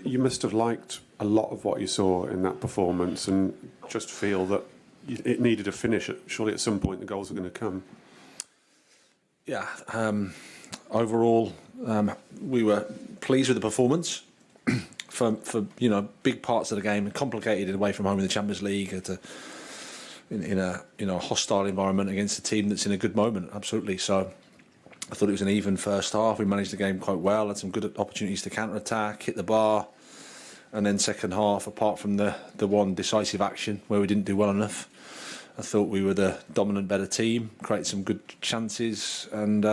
you must have liked a lot of what you saw in that performance and just feel that it needed a finish. Surely at some point the goals were going to come. Yeah. Overall, we were pleased with the performance. For big parts of the game, complicated away from home in the Champions League, in a hostile environment against a team that's in a good moment. Absolutely. So I thought it was an even first half. We managed the game quite well, had some good opportunities to counter attack, hit the bar, and then second half, apart from the one decisive action where we didn't do well enough, I thought we were the dominant, better team. Created some good chances, and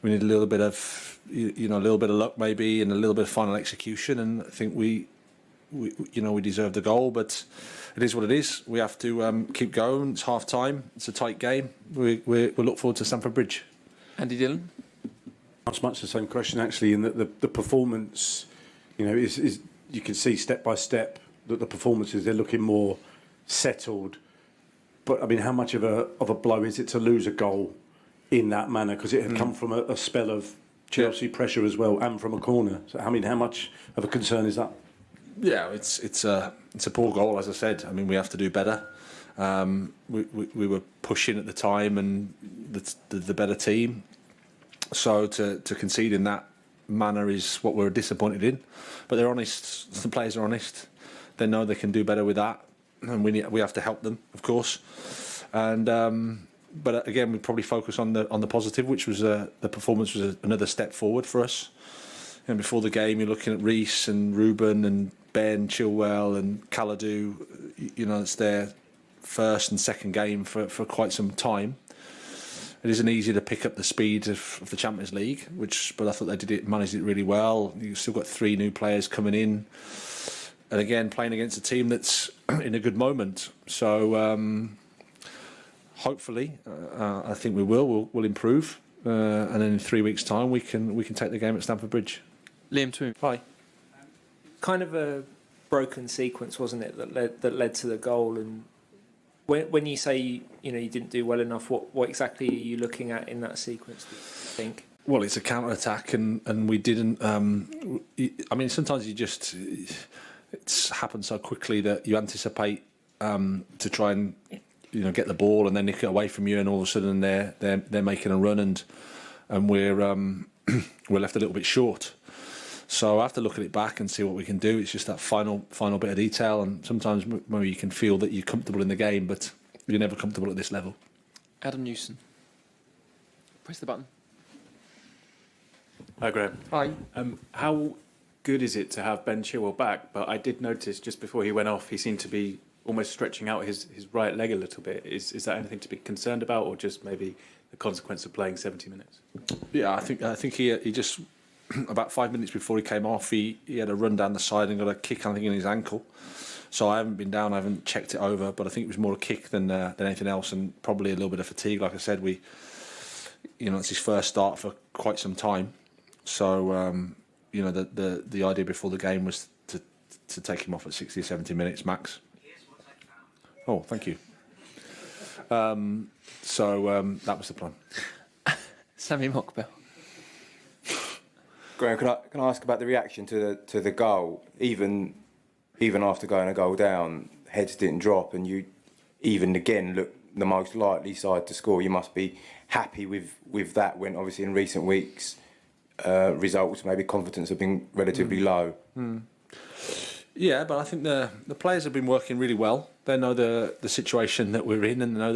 we need a little bit of luck maybe, and a little bit of final execution. And I think we deserved the goal, but it is what it is. We have to keep going. It's half time. It's a tight game. We look forward to Stamford Bridge. Andy Dillon. Much the same question actually. In that the performance, is you can see step by step that the performances, they're looking more settled. But I mean, how much of a blow is it to lose a goal in that manner? Because it had come from a spell of Chelsea pressure as well, and from a corner. So I mean, how much of a concern is that? Yeah, it's a poor goal, as I said. I mean, we have to do better. We were pushing at the time, and the better team. So to concede in that manner is what we're disappointed in. But they're honest. The players are honest. They know they can do better with that, and we have to help them, of course. And but again, we probably focus on the positive, which was the performance was another step forward for us. And before the game, you're looking at Reece and Ruben and Ben Chilwell and Kalidou. It's their first and second game for quite some time. It isn't easy to pick up the speed of the Champions League, but I thought they managed it really well. You've still got 3 new players coming in, and again playing against a team that's in a good moment. So hopefully, I think we'll improve, and then in 3 weeks' time we can take the game at Stamford Bridge. Liam Toon. Hi. Kind of a broken sequence, wasn't it, that led to the goal? And when you say you didn't do well enough, what exactly are you looking at in that sequence, do you think? Well, it's a counter attack, and we didn't. I mean, sometimes it's happened so quickly that you anticipate to try and get the ball and then nick it away from you, and all of a sudden they're making a run, and we're left a little bit short. So I have to look at it back and see what we can do. It's just that final bit of detail, and sometimes maybe you can feel that you're comfortable in the game, but you're never comfortable at this level. Adam Newson. Press the button. Hi, Graham. Hi. How good is it to have Ben Chilwell back? But I did notice just before he went off, he seemed to be almost stretching out his right leg a little bit. Is that anything to be concerned about, or just maybe the consequence of playing 70 minutes? Yeah, I think he just about 5 minutes before he came off, he had a run down the side and got a kick, I think, in his ankle. So I haven't been down, I haven't checked it over, but I think it was more a kick than anything else, and probably a little bit of fatigue. Like I said, it's his first start for quite some time. So the idea before the game was to take him off at 60 or 70 minutes max. Oh, thank you. So that was the plan. Sammy Mockbell. Graham, can I ask about the reaction to the goal? Even after going a goal down, heads didn't drop, and you even again look the most likely side to score. You must be happy with that, when obviously in recent weeks results, maybe confidence have been relatively low. Yeah, but I think the players have been working really well. They know the situation that we're in, and they know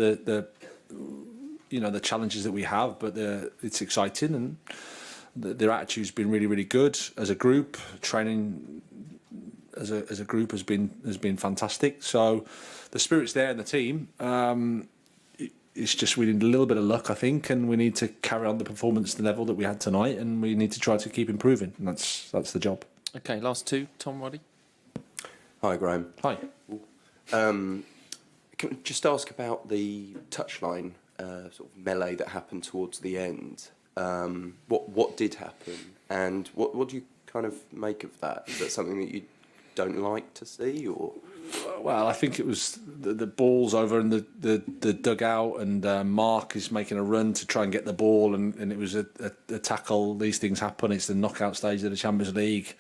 the challenges that we have. But it's exciting, and their attitude's been really, really good as a group. Training as a group has been fantastic. So the spirit's there in the team. It's just we need a little bit of luck, I think, and we need to carry on the performance level that we had tonight, and we need to try to keep improving. And that's the job. Okay, last two. Tom Roddy. Hi, Graham. Hi. Can I just ask about the touchline sort of melee that happened towards the end? What did happen, and what do you kind of make of that? Is that something that you don't like to see, or? Well, I think it was the ball's over in the dugout, and Mark is making a run to try and get the ball, and it was a tackle. These things happen. It's the knockout stage of the Champions League.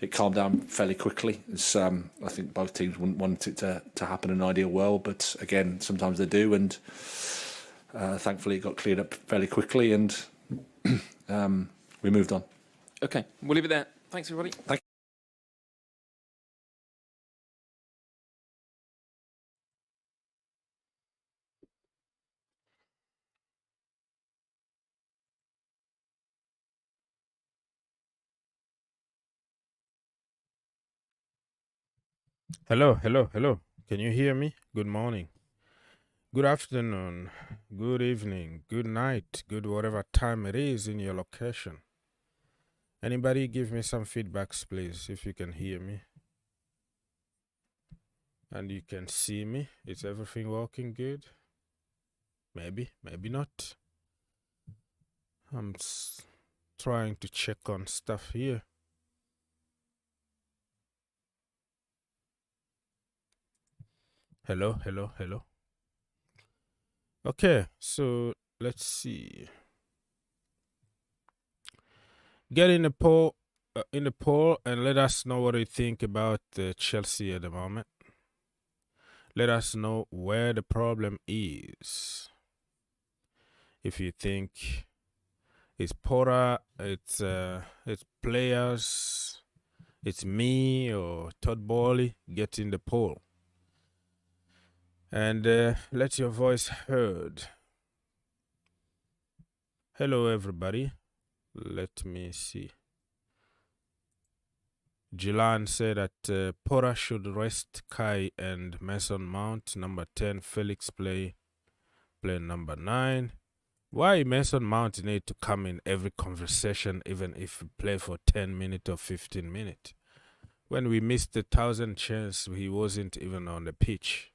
it calmed down fairly quickly. It's, I think both teams wouldn't want it to happen in an ideal world, but again, sometimes they do, and thankfully it got cleared up fairly quickly, and we moved on. Okay, we'll leave it there. Thanks, everybody. Thank you. Hello, hello, hello. Can you hear me? Good morning. Good afternoon. Good evening. Good night. Good whatever time it is in your location. Anybody give me some feedbacks, please, if you can hear me. And you can see me. Is everything working good? Maybe, maybe not. I'm trying to check on stuff here. Hello, hello, hello. Okay, so let's see. Get in the poll, and let us know what you think about Chelsea at the moment. Let us know where the problem is. If you think it's Porter, it's players, it's me or Todd Bowley, get in the poll. And let your voice heard. Hello, everybody. Let me see. Jilan said that Porter should rest Kai and Mason Mount. Number 10, Felix play number 9. Why Mason Mount need to come in every conversation, even if we play for 10 minutes or 15 minutes? When we missed the 1,000 chance, he wasn't even on the pitch.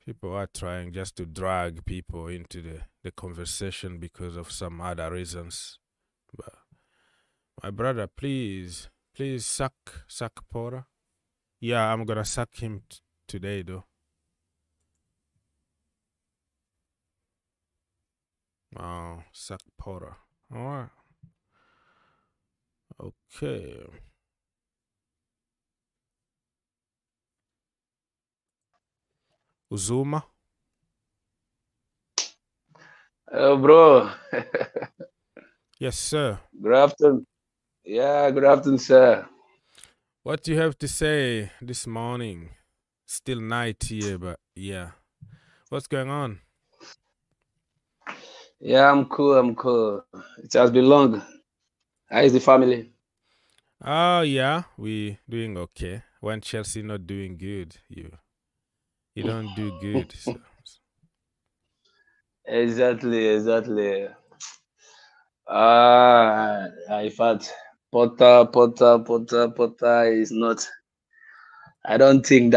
People are trying just to drag people into the conversation because of some other reasons. But my brother, please suck Porter. Yeah, I'm gonna suck him today though. Oh, suck Porter. All right. Okay. Uzuma. Hello, bro. Yes, sir. Good afternoon. Yeah, good afternoon, sir. What do you have to say this morning? Still night here, but yeah. What's going on? Yeah, I'm cool. It has been long. How is the family? Oh, yeah, we doing okay. When Chelsea not doing good, you don't do good. So. Exactly. In fact, Potter is not. I don't think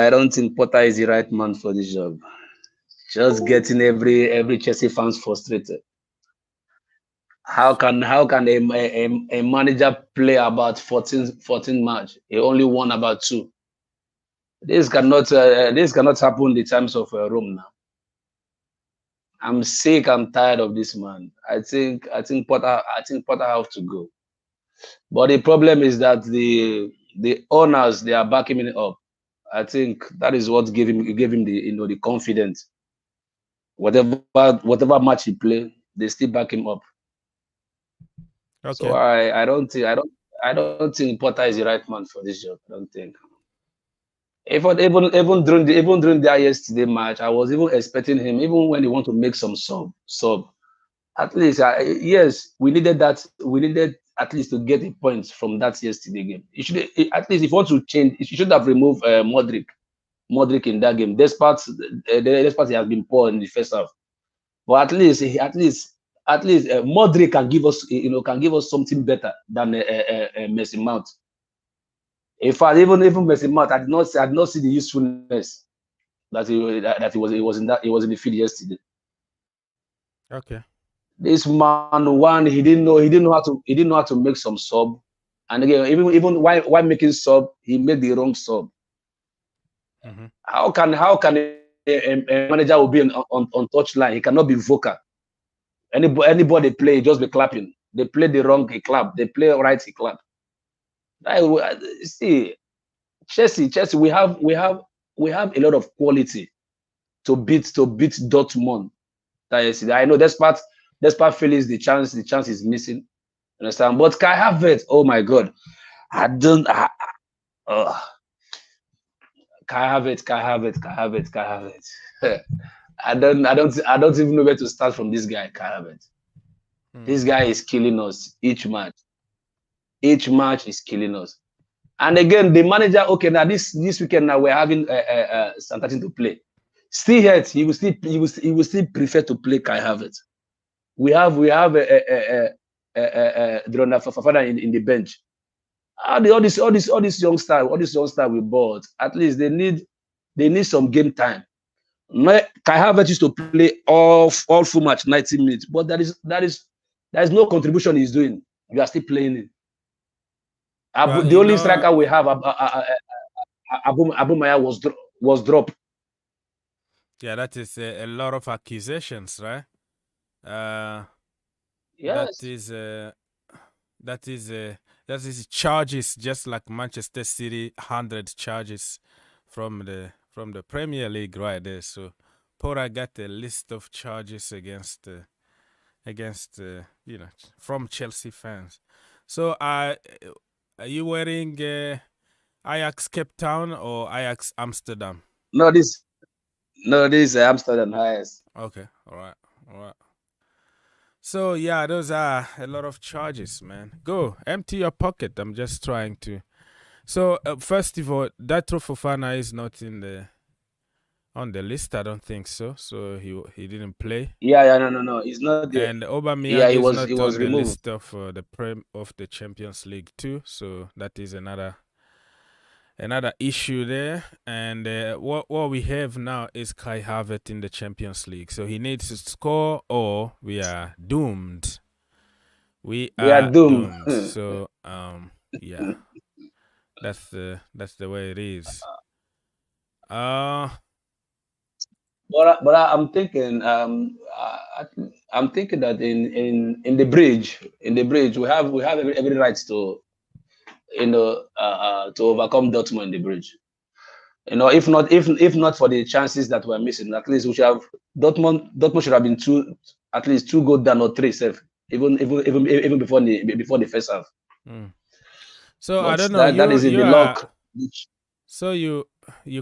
Potter is the right man for this job. Just getting every Chelsea fans frustrated. How can a manager play about 14 match? He only won about 2. This cannot happen in the times of Rome now. I'm sick. I'm tired of this man. I think Potter have to go. But the problem is that the owners, they are backing him up. I think that is what gave him the the confidence. Whatever match he play, they still back him up. Okay. So I don't think Potter is the right man for this job. I don't think. Even during their yesterday match, I was even expecting him, even when they want to make some sub. At least, yes, we needed that. We needed at least to get a point from that yesterday game. At least if you want to change, you should have removed Modric in that game. Despite he has been poor in the first half, but at least Modric can give us something better than Mason Mount. In fact, even Mason Mount, I did not see the usefulness that he was in the field yesterday. Okay. This man, he didn't know how to make some sub, and again, even while making sub, he made the wrong sub. Mm-hmm. How can a manager will be on touchline? He cannot be vocal. Anybody play, just be clapping. They play the wrong, he clap. They play right, he clap. See, Chelsea, we have a lot of quality to beat Dortmund. I know despite Felix, the chance is missing. Understand? But Kai Havertz, oh my God, Kai Havertz. I don't even know where to start from this guy, Kai Havertz. This guy is killing us each match. Each match is killing us. And again, the manager, okay, now this weekend now we're having something to play. Still yet, he will still prefer to play Kai Havertz. We have Fafana in the bench. All these youngsters we bought, at least they need some game time. Kai Havertz used to play all full match 90 minutes, but there is no contribution he's doing. You are still playing it. The only striker we have, Abumaya, was dropped. Yeah, that is a lot of accusations, right? Yes. That is charges, just like Manchester City, 100 charges from the Premier League right there. So Pora got a list of charges against from Chelsea fans. So are you wearing Ajax Cape Town or Ajax Amsterdam? No, this is Amsterdam Ajax. Okay, all right. So yeah, those are a lot of charges, man. Go empty your pocket. I'm just trying to. So first of all, Datro Fofana is not on the list. I don't think so. So he didn't play. Yeah, no, he's not there. And Aubameyang is not on the removed. list of the Champions League too. So that is another issue there. And what we have now is Kai Havertz in the Champions League. So he needs to score or we are doomed. We are doomed. So yeah, that's the way it is. But I'm thinking I'm thinking that in the bridge we have every right to to overcome Dortmund in the bridge. If not for the chances that we're missing, at least we should have Dortmund should have been at least 2 goals down or 3 safe, even before the first half. So But I don't know. that is in the luck. So you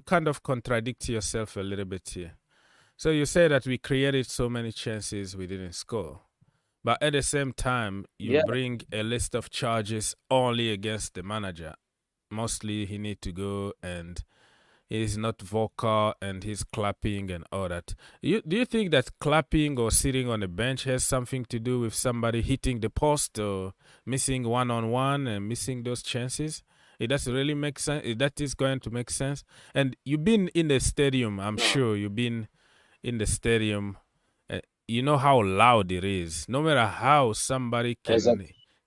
kind of contradict yourself a little bit here. So you say that we created so many chances we didn't score. But at the same time, you bring a list of charges only against the manager. Mostly he need to go and he's not vocal and he's clapping and all that. Do you think that clapping or sitting on the bench has something to do with somebody hitting the post or missing one-on-one and missing those chances? It does really make sense? That is going to make sense? And you've been in the stadium, I'm sure you've been in the stadium. You know how loud it is. No matter how somebody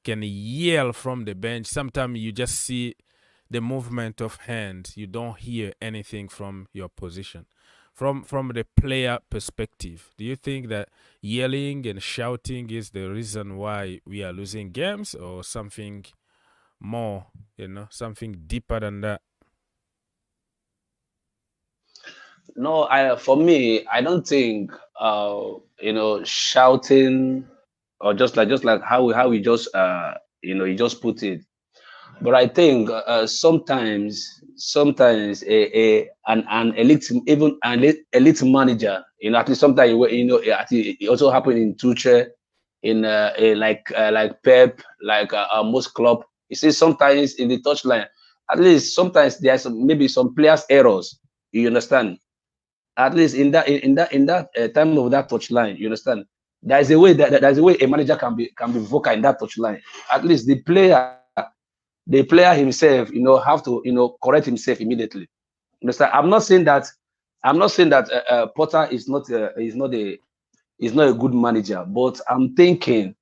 can yell from the bench, sometimes you just see the movement of hands. You don't hear anything from your position. From the player perspective, do you think that yelling and shouting is the reason why we are losing games, or something more, something deeper than that? No, for me, I don't think shouting or just like how we just you just put it. But I think sometimes an elite manager, at least sometimes it also happened in Tuchel, in like Pep, like most club. You see, sometimes in the touchline, at least sometimes there's maybe some players' errors. You understand? At least in that time of that touchline, you understand? There's a way a manager can be vocal in that touchline. At least the player himself, have to correct himself immediately. Understand? I'm not saying that Potter is not a good manager, but I'm thinking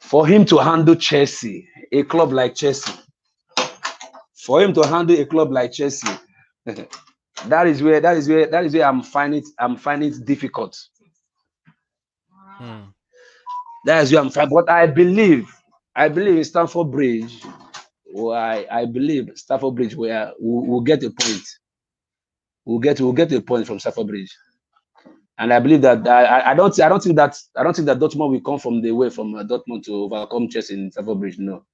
for him to handle Chelsea, a club like Chelsea, that is where I'm finding it difficult. That is where I'm finding. But I believe in Stamford Bridge, well, I believe Stafford Bridge we'll get a point. We'll get a point from Stafford Bridge, and I believe that I don't think that Dortmund will come from the way from Dortmund to overcome Chelsea in Stafford Bridge. No,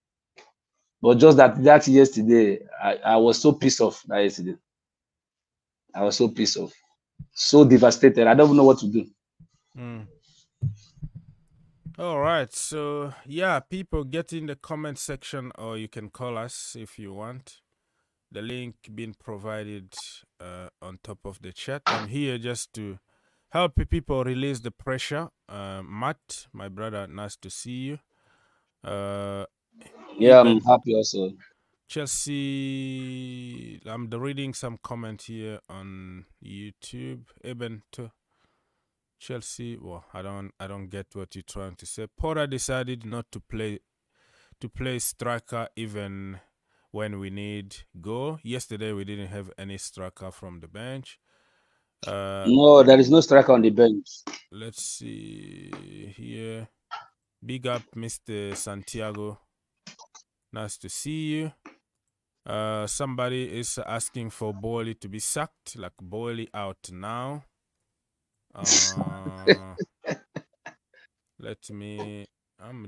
but just that yesterday, I was so pissed off that yesterday. I was so pissed off, so devastated. I don't even know what to do. All right, so yeah, people get in the comment section, or you can call us if you want. The link being provided on top of the chat. I'm here just to help people release the pressure. Matt, my brother, nice to see you. Yeah, I'm happy also. Chelsea, I'm reading some comment here on YouTube. Eben to Chelsea, well, I don't get what you're trying to say. Porter decided not to play striker even when we need goal. Yesterday we didn't have any striker from the bench. No, there is no striker on the bench. Let's see here. Big up, Mr. Santiago. Nice to see you. Somebody is asking for Boehly to be sacked, like Boehly out now. I'm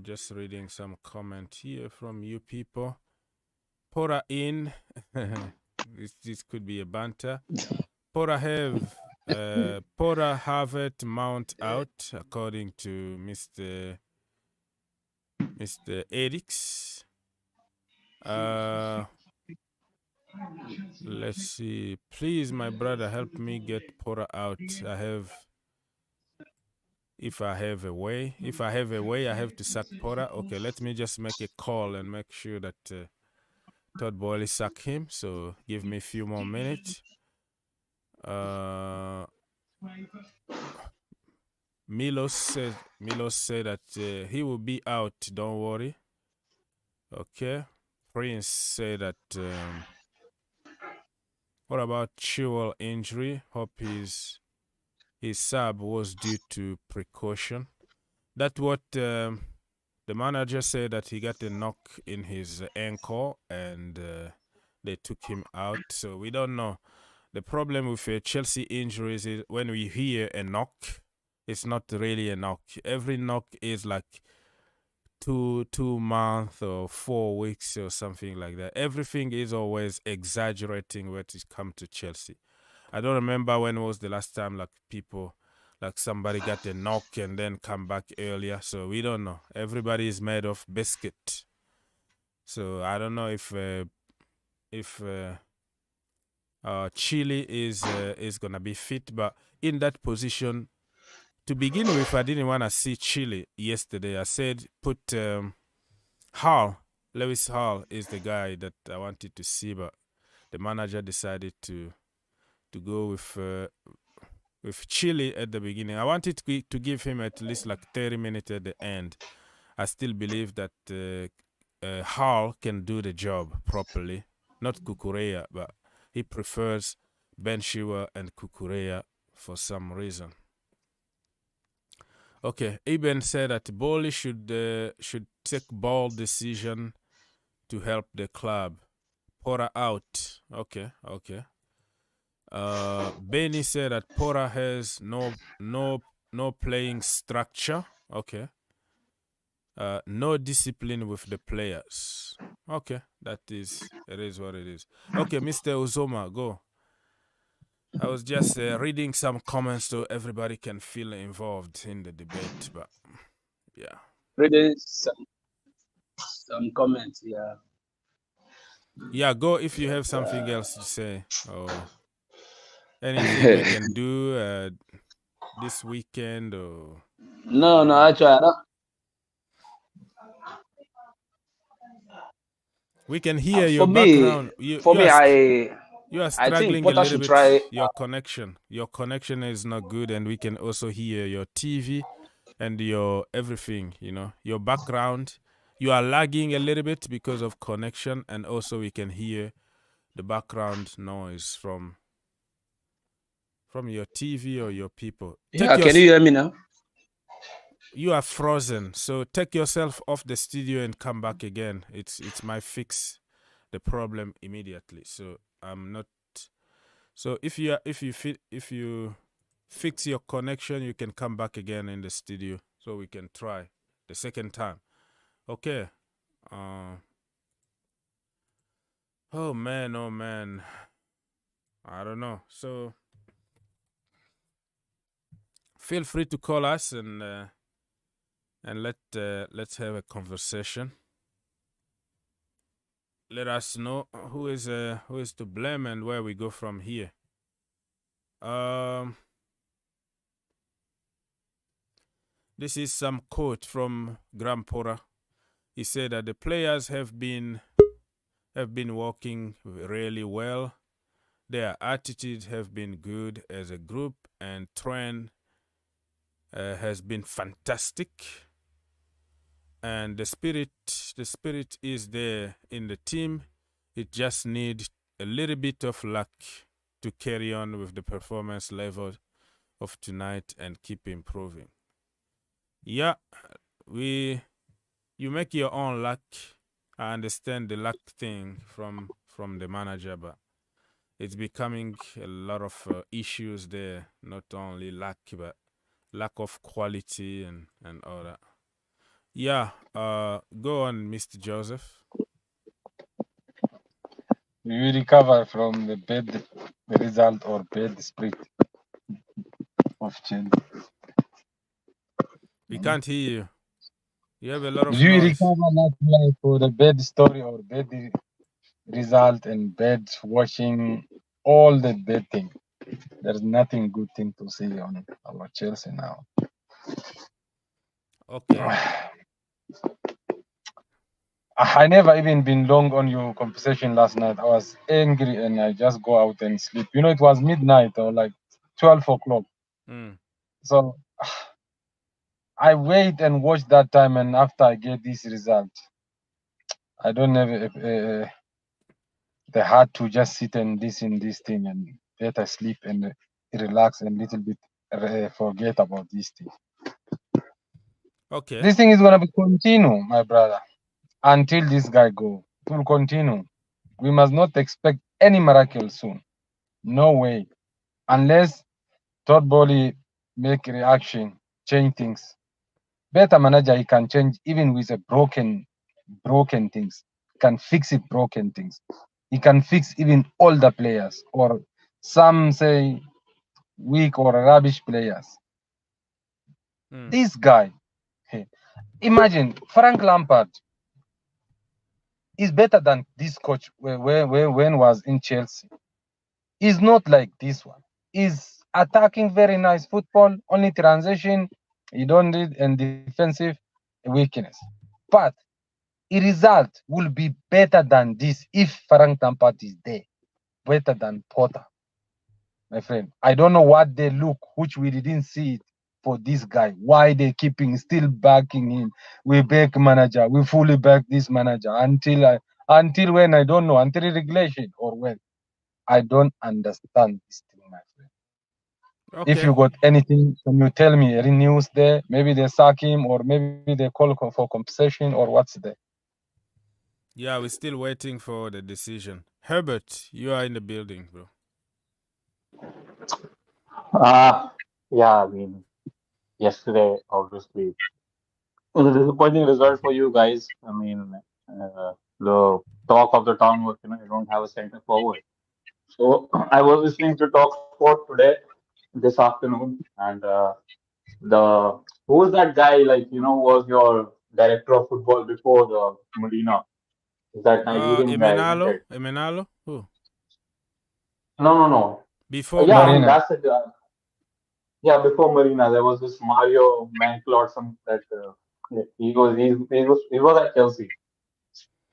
just reading some comment here from you people. Porter in. This could be a banter. Porter have Mount out, according to Mr. Erix. Let's see. Please, my brother, help me get Porter out. If I have a way, I have to sack Porter. Okay, let me just make a call and make sure that Todd Boehly sack him. So give me a few more minutes. Milos said that he will be out. Don't worry. Okay. Prince said that. What about Chilwell injury? Hope his sub was due to precaution. That's what the manager said, that he got a knock in his ankle and they took him out. So we don't know. The problem with Chelsea injuries is when we hear a knock, it's not really a knock. Every knock is like 2 months or 4 weeks or something like that. Everything is always exaggerating when it comes to Chelsea. I don't remember when was the last time somebody got a knock and then come back earlier. So we don't know. Everybody is made of biscuit. So I don't know if Chile is gonna be fit, but in that position, to begin with, I didn't want to see Chile yesterday. I said put Lewis Hall is the guy that I wanted to see, but the manager decided to go with Chile at the beginning. I wanted to give him at least like 30 minutes at the end. I still believe that Hall can do the job properly. Not Cucurella, but he prefers Ben Chilwell and Cucurella for some reason. Okay, Eben said that Boehly should take bold decision to help the club. Porter out. Okay. Benny said that Porter has no playing structure. Okay. No discipline with the players. Okay, it is what it is. Okay, Mr. Uzoma, go. I was just reading some comments so everybody can feel involved in the debate, but yeah. Reading some comments, yeah. Yeah, go if you have something else to say or anything we can do this weekend or. No, actually, I don't. We can hear your background. You are struggling a little bit. Your connection is not good, and we can also hear your TV and your everything. Your background. You are lagging a little bit because of connection, and also we can hear the background noise from your TV or your people. Can you hear me now? You are frozen, so take yourself off the studio and come back again. It's my fix. the problem immediately. So I'm not. So if you fix your connection, you can come back again in the studio so we can try the second time. Okay. Oh man. I don't know. So feel free to call us and let's have a conversation. Let us know who is to blame and where we go from here. This is some quote from Graham Potter. He said that the players have been working really well. Their attitudes have been good as a group, and trend has been fantastic. And the spirit is there in the team. It just needs a little bit of luck to carry on with the performance level of tonight and keep improving. Yeah, you make your own luck. I understand the luck thing from the manager, but it's becoming a lot of issues there. Not only luck, but lack of quality and all that. Yeah, go on, Mr. Joseph. Do you recover from the bad result or bad spirit of Chelsea? We can't hear you. You have a lot of Do you noise. recover last night for the bad story or bad result and bad watching, all the bad thing? There's nothing good thing to see on our Chelsea now. Okay. I never even been long on your conversation last night. I was angry and I just go out and sleep. You know, it was midnight or like 12 o'clock. So I wait and watch that time, and after I get this result, I don't have the heart to just sit and listen this thing and better sleep and relax and little bit forget about this thing. Okay. This thing is gonna be continue, my brother, until this guy go. It will continue. We must not expect any miracle soon. No way, unless Todd Bowley make reaction, change things. Better manager, he can change even with a broken things. He can fix it broken things. He can fix even older players or some say weak or rubbish players. This guy, hey, imagine Frank Lampard is better than this coach when was in Chelsea. He's not like this one. He's attacking very nice football, only transition. You don't need and defensive weakness. But the result will be better than this if Frank Lampard is there. Better than Potter. My friend, I don't know what they look, which we didn't see it for this guy. Why they keeping still backing him? We back manager. We fully back this manager until when I don't know, until regulation or when. I don't understand this thing, my friend. Okay. If you got anything, can you tell me any news there? Maybe they sack him or maybe they call for compensation or what's there? Yeah, we're still waiting for the decision. Herbert, you are in the building, bro. Yeah, I mean, yesterday, obviously, it was a disappointing result for you guys. I mean, the talk of the town was, you don't have a centre forward. So I was listening to Talk Sport today, this afternoon, and who was that guy, was your director of football before the Marina? Is that Nigerian guy? Isn't it? Emenalo? Who? No. Before yeah, Marina. I mean, that's it. Yeah, before Marina, there was this Mario Mankler or something that he was at Chelsea.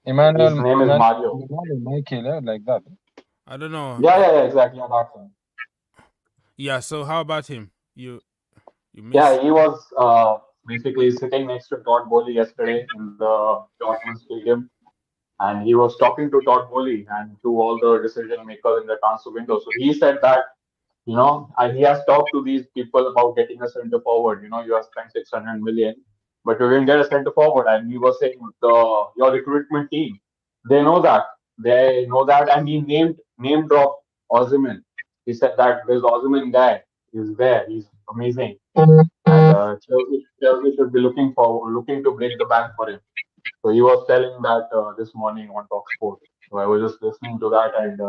His name is Mario. Michael, like that. I don't know. Yeah, exactly. Yeah, that's him. Yeah, so how about him? You missed. Yeah, he was basically sitting next to Todd Bowley yesterday in the Dortmund stadium, and he was talking to Todd Bowley and to all the decision makers in the transfer window. So he said that, and he has talked to these people about getting a centre forward. You have spent 600 million, but you didn't get a centre forward. And he was saying your recruitment team, they know that. they know that, and he name dropped Osimhen. He said that this Osimhen guy is there. He's amazing, and Chelsea should be looking to break the bank for him. So he was telling that this morning on Talk Sport. So I was just listening to that, and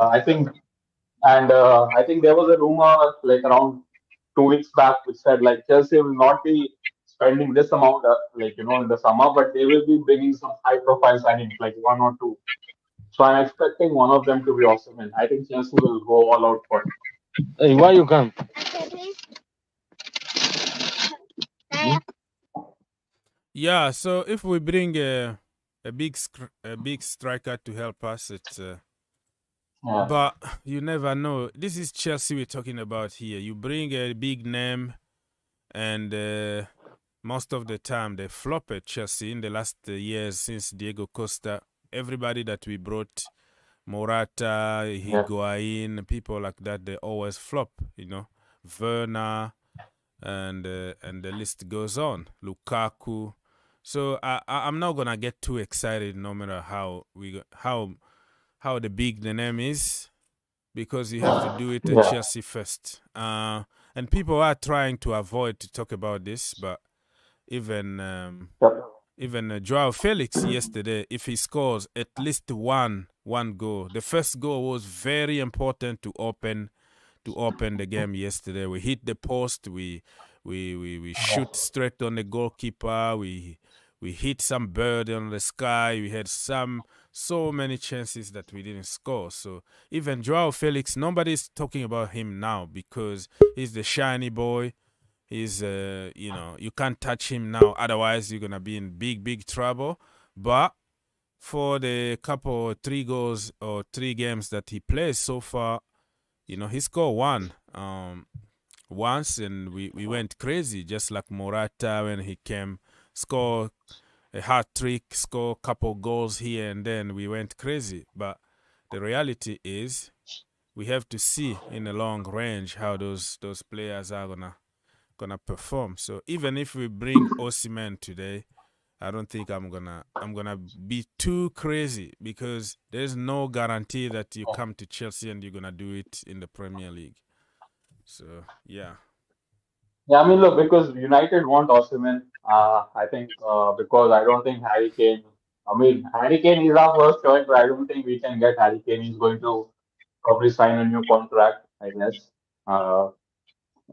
I think there was a rumor like around 2 weeks back which said like Chelsea will not be spending this amount in the summer, but they will be bringing some high profile signings like one or two. So I'm expecting one of them to be awesome, and I think Chelsea will go all out for it. Hey, why you come? Yeah, so if we bring a big striker to help us, it's but you never know. This is Chelsea we're talking about here. You bring a big name, and most of the time they flop at Chelsea in the last years since Diego Costa. Everybody that we brought, Morata, Higuain, people like that, they always flop. You know, Werner, and the list goes on. Lukaku. So I'm not gonna get too excited, no matter how the big the name is, because you have to do it at Chelsea first. And people are trying to avoid to talk about this, but even Joao Felix yesterday, if he scores at least one goal, the first goal was very important to open the game yesterday. We hit the post, we shoot straight on the goalkeeper, we hit some bird on the sky, we had so many chances that we didn't score. So even Joao Felix, nobody's talking about him now because he's the shiny boy. He's you can't touch him now, otherwise you're gonna be in big trouble. But for the couple 3 goals or 3 games that he plays so far, he scored one once, and we went crazy, just like Morata when he came, score a hat-trick, score a couple goals here, and then we went crazy. But the reality is we have to see in the long range how those players are gonna perform. So even if we bring Osimhen today, I don't think I'm gonna be too crazy, because there's no guarantee that you come to Chelsea and you're gonna do it in the Premier League. So yeah. Yeah, I mean, look, because United want Osimhen, I think because I don't think Harry Kane is our first choice, but I don't think we can get Harry Kane. He's going to probably sign a new contract, I guess.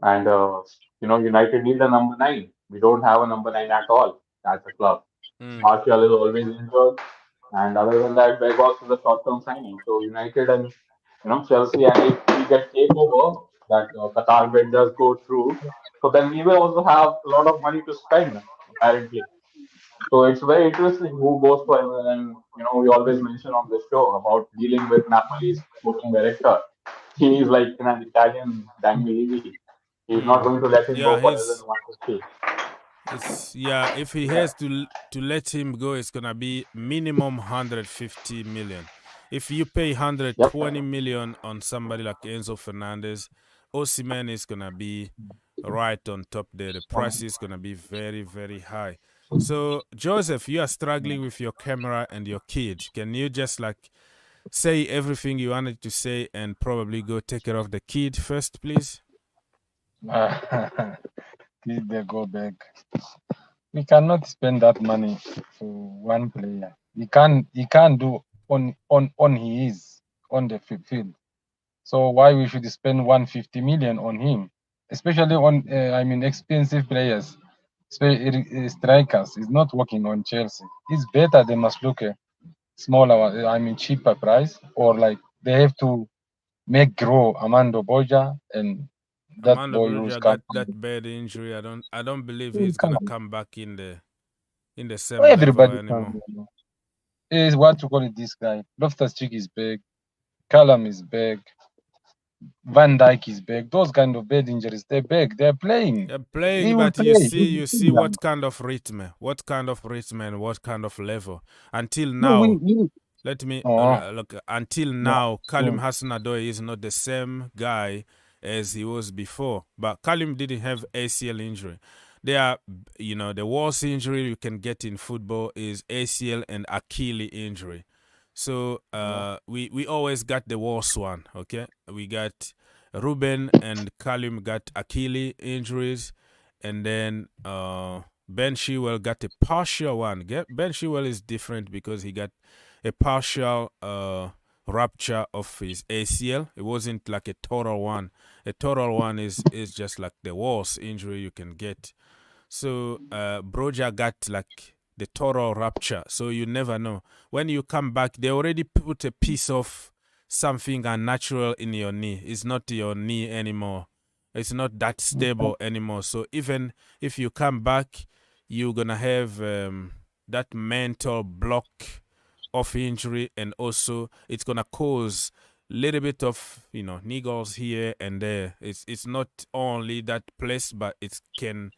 And United need a number 9. We don't have a number 9 at all as a club. Martial is always injured, and other than that, Vegas is a short-term signing. So United and Chelsea, and if we get takeover, that Qatar bid does go through, so then we will also have a lot of money to spend, apparently. So it's very interesting who goes for him. And we always mention on this show about dealing with Napoli's sporting director. He is like an Italian Daniel. He's not going to let him go for less than 150. If he has to let him go, it's gonna be minimum 150 million. If you pay 120 million on somebody like Enzo Fernandez, Osimhen is gonna be right on top there. The price is gonna be very, very high. So Joseph, you are struggling with your camera and your kid. Can you just say everything you wanted to say and probably go take care of the kid first, please? Did they go back? We cannot spend that money for one player. He can't do on he is on the field. So why we should spend 150 million on him, especially on expensive players, strikers. It's not working on Chelsea. It's better they must look at smaller, cheaper price, or they have to make grow Armando Boja and that Armando boy Boja who's got that bad injury. I don't believe he's gonna come back in the same everybody level anymore. Is what to call it, this guy. Loftus-Cheek is big. Callum is big. Van Dijk is big. Those kind of bad injuries, they're big. They're playing. They're playing, but you see what kind of rhythm, and what kind of level. Until now, let me look. Until now, Callum Hudson-Odoi is not the same guy as he was before. But Callum didn't have ACL injury. they are, you know, the worst injury you can get in football is ACL and Achilles injury. So we always got the worst one. Okay, we got Ruben and Callum got Achilles injuries, and then Ben Chilwell got a partial one. Ben Chilwell is different because he got a partial rupture of his ACL. It wasn't like a total one. A total one is just like the worst injury you can get. So Broja got like the total rupture. So you never know. When you come back, they already put a piece of something unnatural in your knee. It's not your knee anymore. It's not that stable anymore. So even if you come back, you're going to have that mental block of injury, and also it's going to cause a little bit of, you know, niggles here and there. It's not only that place, but it can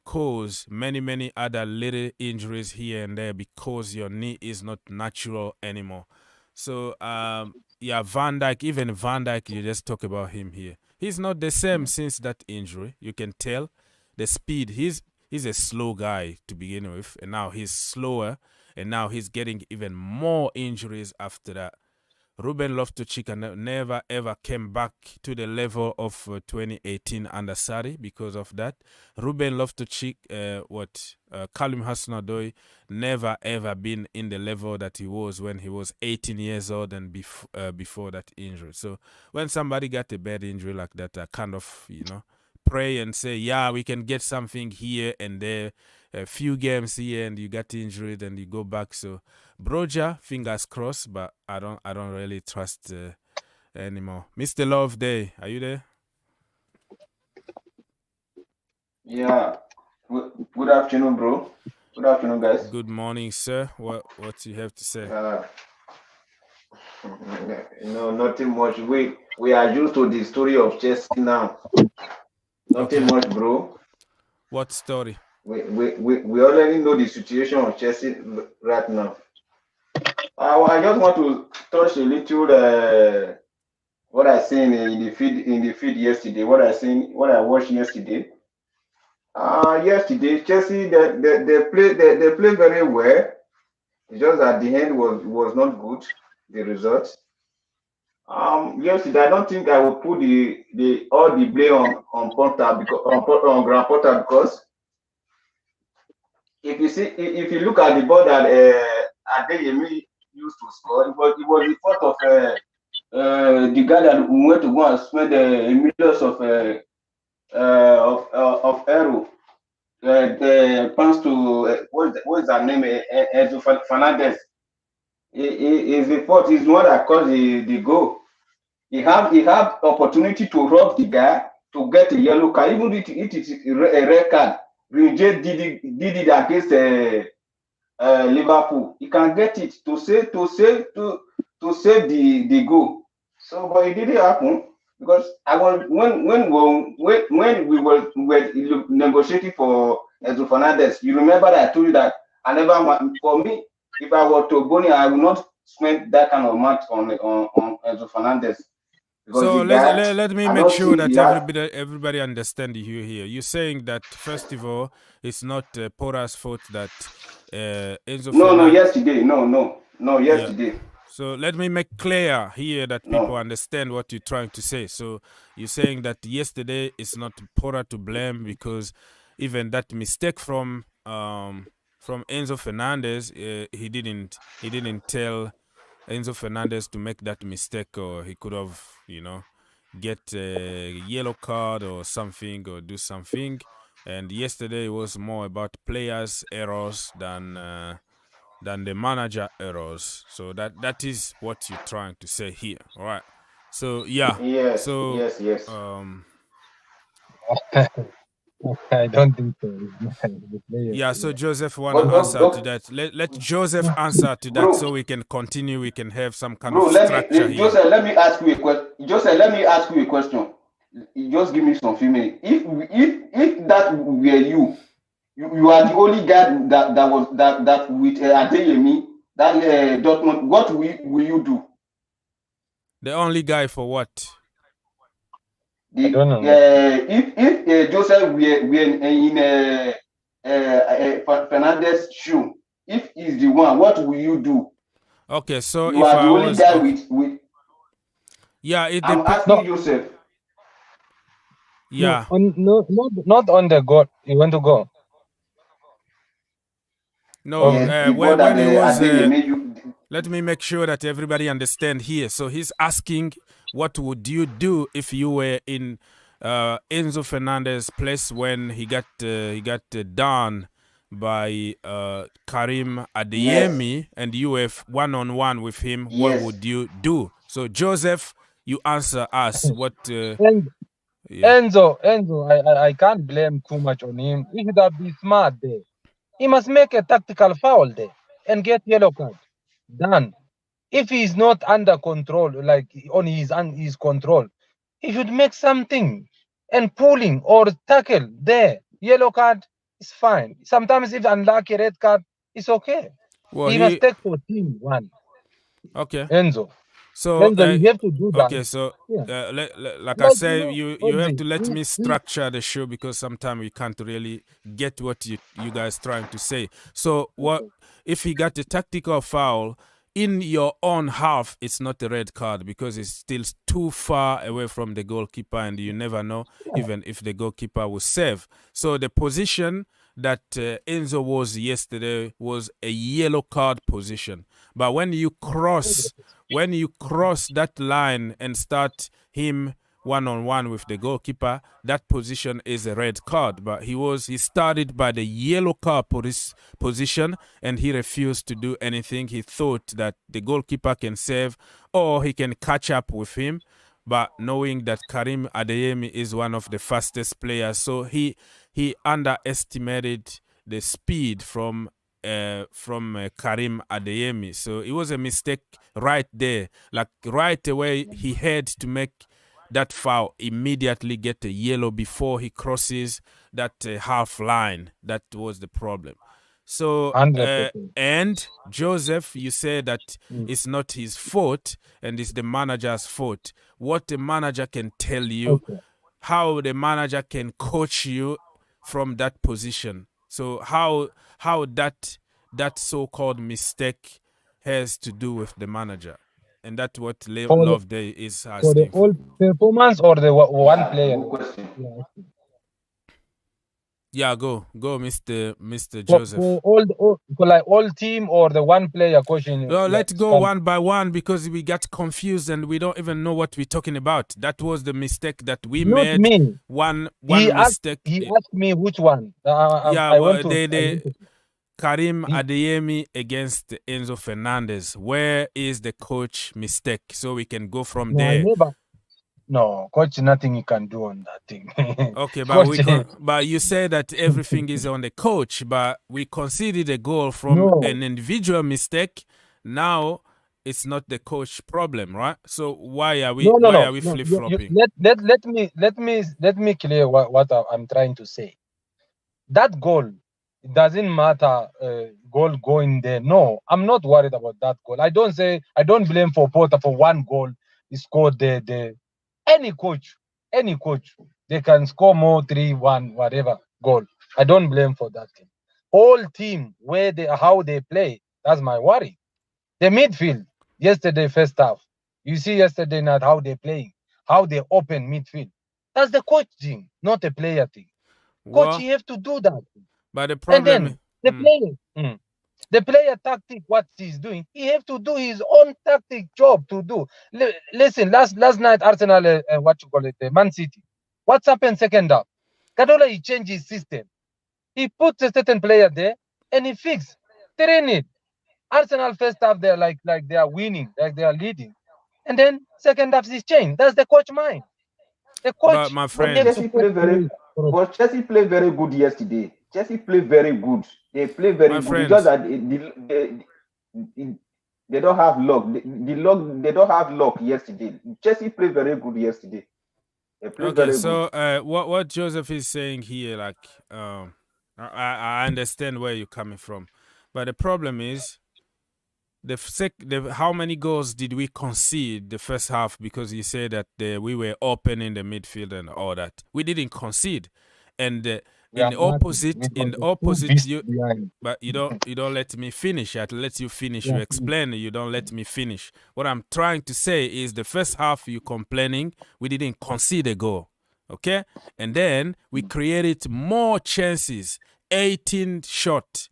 cause many other little injuries here and there because your knee is not natural anymore. So yeah, Van Dijk, even Van Dijk, you just talk about him here. He's not the same since that injury. You can tell the speed. He's a slow guy to begin with, and now he's slower, and now he's getting even more injuries after that. Ruben Loftus-Cheek never ever came back to the level of 2018 under Sarri because of that. Ruben Loftus-Cheek, Callum Hudson-Odoi never ever been in the level that he was when he was 18 years old and before that injury. So when somebody got a bad injury like that, I kind of, you know, pray and say, yeah, we can get something here and there, a few games here, and you get injured and you go back. So Broja, fingers crossed, but I don't really trust anymore. Mr. Love Day, are you there? Yeah. Good afternoon, bro. Good afternoon, guys. Good morning, sir. What you have to say? No, nothing much. We are used to the story of Chelsea now. Nothing much, bro. What story? We already know the situation of Chelsea right now. I just want to touch a little what I seen in the feed yesterday. What I watched yesterday. Yesterday Chelsea they play very well. It's just that the end was not good. The result. Yesterday I don't think I will put all the blame on Porter because on Graham Potter, because if you look at the ball that Adeyemi used to score, it was the fault of the guy that went to go and spend millions of euro. The pass to what is her name? Enzo Fernandez. Is the fault. Is the one that caused the goal. He have opportunity to rob the guy to get a yellow card. Even if it is a red card, Rinje did it against Liverpool. He can get it to save the goal. So, but it didn't happen because I was when we were negotiating for Enzo Fernandez. You remember that I told you that I never want, for me, if I were to go in, I would not spend that kind of match on Enzo Fernandez. So let me make sure that everybody understand you here. You're saying that first of all, it's not Porter's fault that Enzo. No, yesterday. No, yesterday. Yeah. So let me make clear here that people understand what you're trying to say. So you're saying that yesterday it's not Porter to blame because even that mistake from Enzo Fernandez, he didn't tell Enzo Fernandez to make that mistake, or he could have, you know, get a yellow card or something, or do something. And yesterday it was more about players' errors than the manager errors. So that is what you're trying to say here, all right? So yeah. Yes. So yes. I don't think so. Yeah, so Joseph want to answer to that. Let Joseph answer to that, so we can continue. We can have some kind of structure here. Joseph, let me ask you a question. Just give me some few minutes. If that were you are the only guy that with Adeyemi, that Dortmund, what will you do? The only guy for what? I don't know. If Joseph were in Fernandez's shoe, if he's the one, what will you do? Okay, so You if are the I only was guy okay. with. Yeah, it I'm depends. asking Joseph. Yeah. Not on the goal. You want to go? No, Yes, he when, got when he was, you. let me make sure that everybody understand here. So he's asking, what would you do if you were in Enzo Fernandez's place when he got done by Karim Adeyemi, and you were one-on-one with him? What Yes. would you do? So Joseph, you answer us. What? Enzo, I can't blame too much on him. He should have been smart there. He must make a tactical foul there and get yellow card. Done. If he's not under control, like on his control, he should make something and pulling or tackle there. Yellow card is fine. Sometimes if unlucky red card, it's okay. Well, he must take for team one. Okay. Enzo. So Enzo, you have to do that. Okay, so Yeah. like I say, you have to let me structure the show, because sometimes we can't really get what you guys trying to say. So what if he got a tactical foul in your own half? It's not a red card because it's still too far away from the goalkeeper, and you never know even if the goalkeeper will save. So the position that Enzo was yesterday was a yellow card position. But when you cross that line and start him one-on-one with the goalkeeper, that position is a red card. But he started by the yellow card position, and he refused to do anything. He thought that the goalkeeper can save or he can catch up with him. But knowing that Karim Adeyemi is one of the fastest players, so he underestimated the speed from Karim Adeyemi. So it was a mistake right there. Like right away, he had to make that foul, immediately get a yellow before he crosses that half line. That was the problem. So, and Joseph, you say that it's not his fault and it's the manager's fault. What the manager can tell you, how the manager can coach you from that position. So how that so-called mistake has to do with the manager. And that's what Love Day is asking. For the whole performance or the one player? Yeah, go, Mr. Joseph. For all team or the one player coaching? Well, let's go one by one, because we got confused and we don't even know what we're talking about. That was the mistake that we made. Me. One mistake. He asked me which one. Karim Adeyemi against Enzo Fernandez. Where is the coach mistake? So we can go from there. No, coach, nothing he can do on that thing. Okay, but but you say that everything is on the coach, but we conceded a goal from an individual mistake. Now it's not the coach problem, right? So why are we flip flopping? Let me clear what I'm trying to say. That goal, it doesn't matter. Goal going there. No, I'm not worried about that goal. I don't blame for Porter for one goal he scored there. Any coach, they can score more, 3-1, whatever goal. I don't blame for that thing. Whole team, how they play, that's my worry. The midfield, yesterday first half, you see yesterday night how they playing, how they open midfield. That's the coach thing, not a player thing. Coach, you have to do that. But the problem, and then the player tactic, what he's doing, he have to do his own tactic job to do. Listen, last night Arsenal, Man City. What's happened second half? Kadola, he changed his system. He put a certain player there and he fixed. Train it. Arsenal first half they're like they are winning, like they are leading, and then second half is changed. That's the coach mind. The coach. But my friend, Chelsea played very good yesterday. Chelsea played very good. They play very good. Friends. Because they don't have luck. They don't have luck yesterday. Chelsea played very good yesterday. They played very good. What Joseph is saying here, like, I understand where you're coming from, but the problem is how many goals did we concede the first half? Because you say that we were open in the midfield and all that. We didn't concede, and We are nothing. We in got the the two opposite, beasts you behind. but you don't let me finish. I let you finish. Yeah, You please. explain. You don't let me finish. What I'm trying to say is the first half you complaining we didn't concede a goal, okay, and then we created more chances. 18 shots,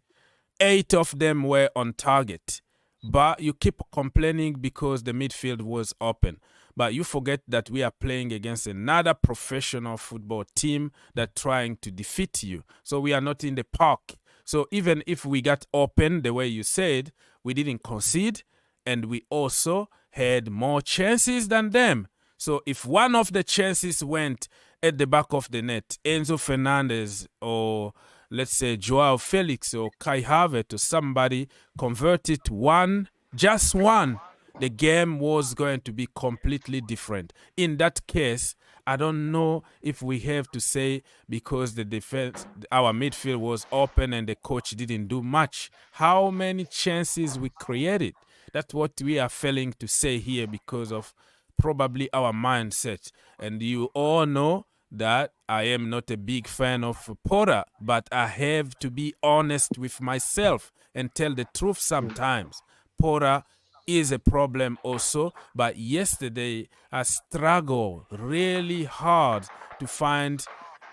8 of them were on target, but you keep complaining because the midfield was open. But you forget that we are playing against another professional football team that trying to defeat you. So we are not in the park. So even if we got open the way you said, we didn't concede, and we also had more chances than them. So if one of the chances went at the back of the net, Enzo Fernandez or let's say Joao Felix or Kai Havertz or somebody converted one, just one, the game was going to be completely different. In that case, I don't know if we have to say because the defense, our midfield was open and the coach didn't do much. How many chances we created? That's what we are failing to say here because of probably our mindset. And you all know that I am not a big fan of Porter, but I have to be honest with myself and tell the truth sometimes. Porter is a problem also, but yesterday I struggled really hard to find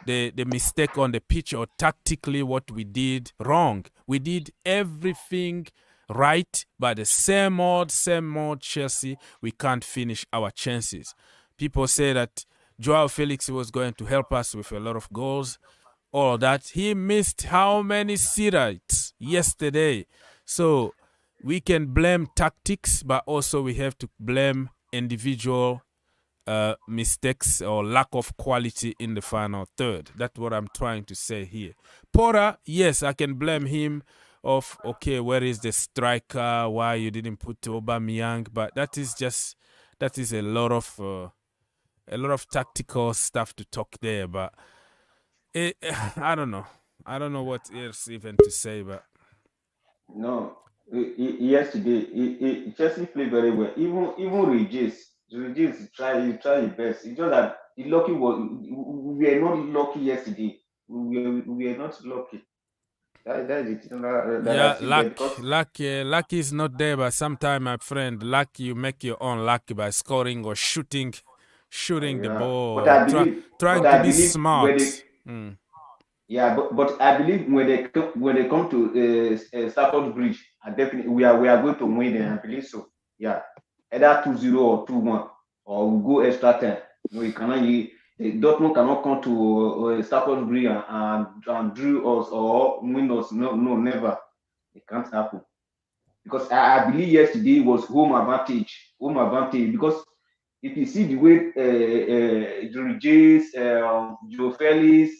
the mistake on the pitch or tactically what we did wrong. We did everything right, but the same old Chelsea, we can't finish our chances. People say that Joao Felix was going to help us with a lot of goals, all that. He missed how many sitters yesterday? So we can blame tactics, but also we have to blame individual mistakes or lack of quality in the final third. That's what I'm trying to say here. Porter, yes, I can blame him of, okay, where is the striker? Why you didn't put Aubameyang? But that is a lot of tactical stuff to talk there. But I don't know. I don't know what else even to say. But No, yesterday, Chelsea played very well. Even Regis try his best. It's just that the lucky was we were not lucky yesterday. We were not lucky. That is it. yeah, luck is not there. But sometimes, my friend, luck you make your own luck by scoring or shooting the ball, But I believe, trying but to I be believe smart. Yeah, but I believe when they come to Stamford Bridge, definitely we are going to win them. I believe so. Yeah, either 2-0 or 2-1, or we go extra time. No, you cannot. Dortmund cannot come to Stamford Bridge and drill us or win us. No, never. It can't happen. Because I believe yesterday was home advantage. Because if you see the way Jorge, Joe Felix,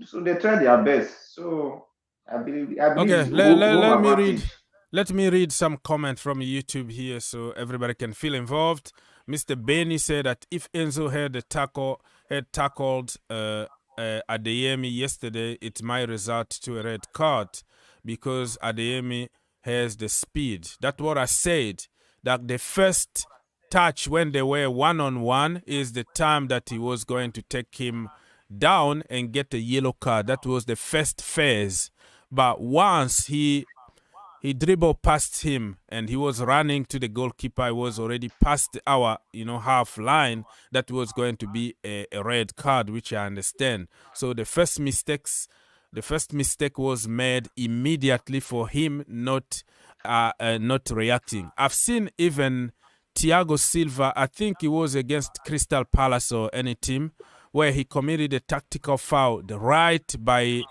so they try their best. So I believe Okay, it's home advantage. Let me read some comment from YouTube here so everybody can feel involved. Mr. Benny said that if Enzo had tackled Adeyemi yesterday, it might result to a red card because Adeyemi has the speed. That's what I said. That the first touch when they were one-on-one is the time that he was going to take him down and get a yellow card. That was the first phase. But once he dribbled past him and he was running to the goalkeeper, he was already past our half line. That was going to be a red card, which I understand. So the first mistake was made immediately for him not reacting. I've seen even Thiago Silva, I think it was against Crystal Palace or any team, where he committed a tactical foul right by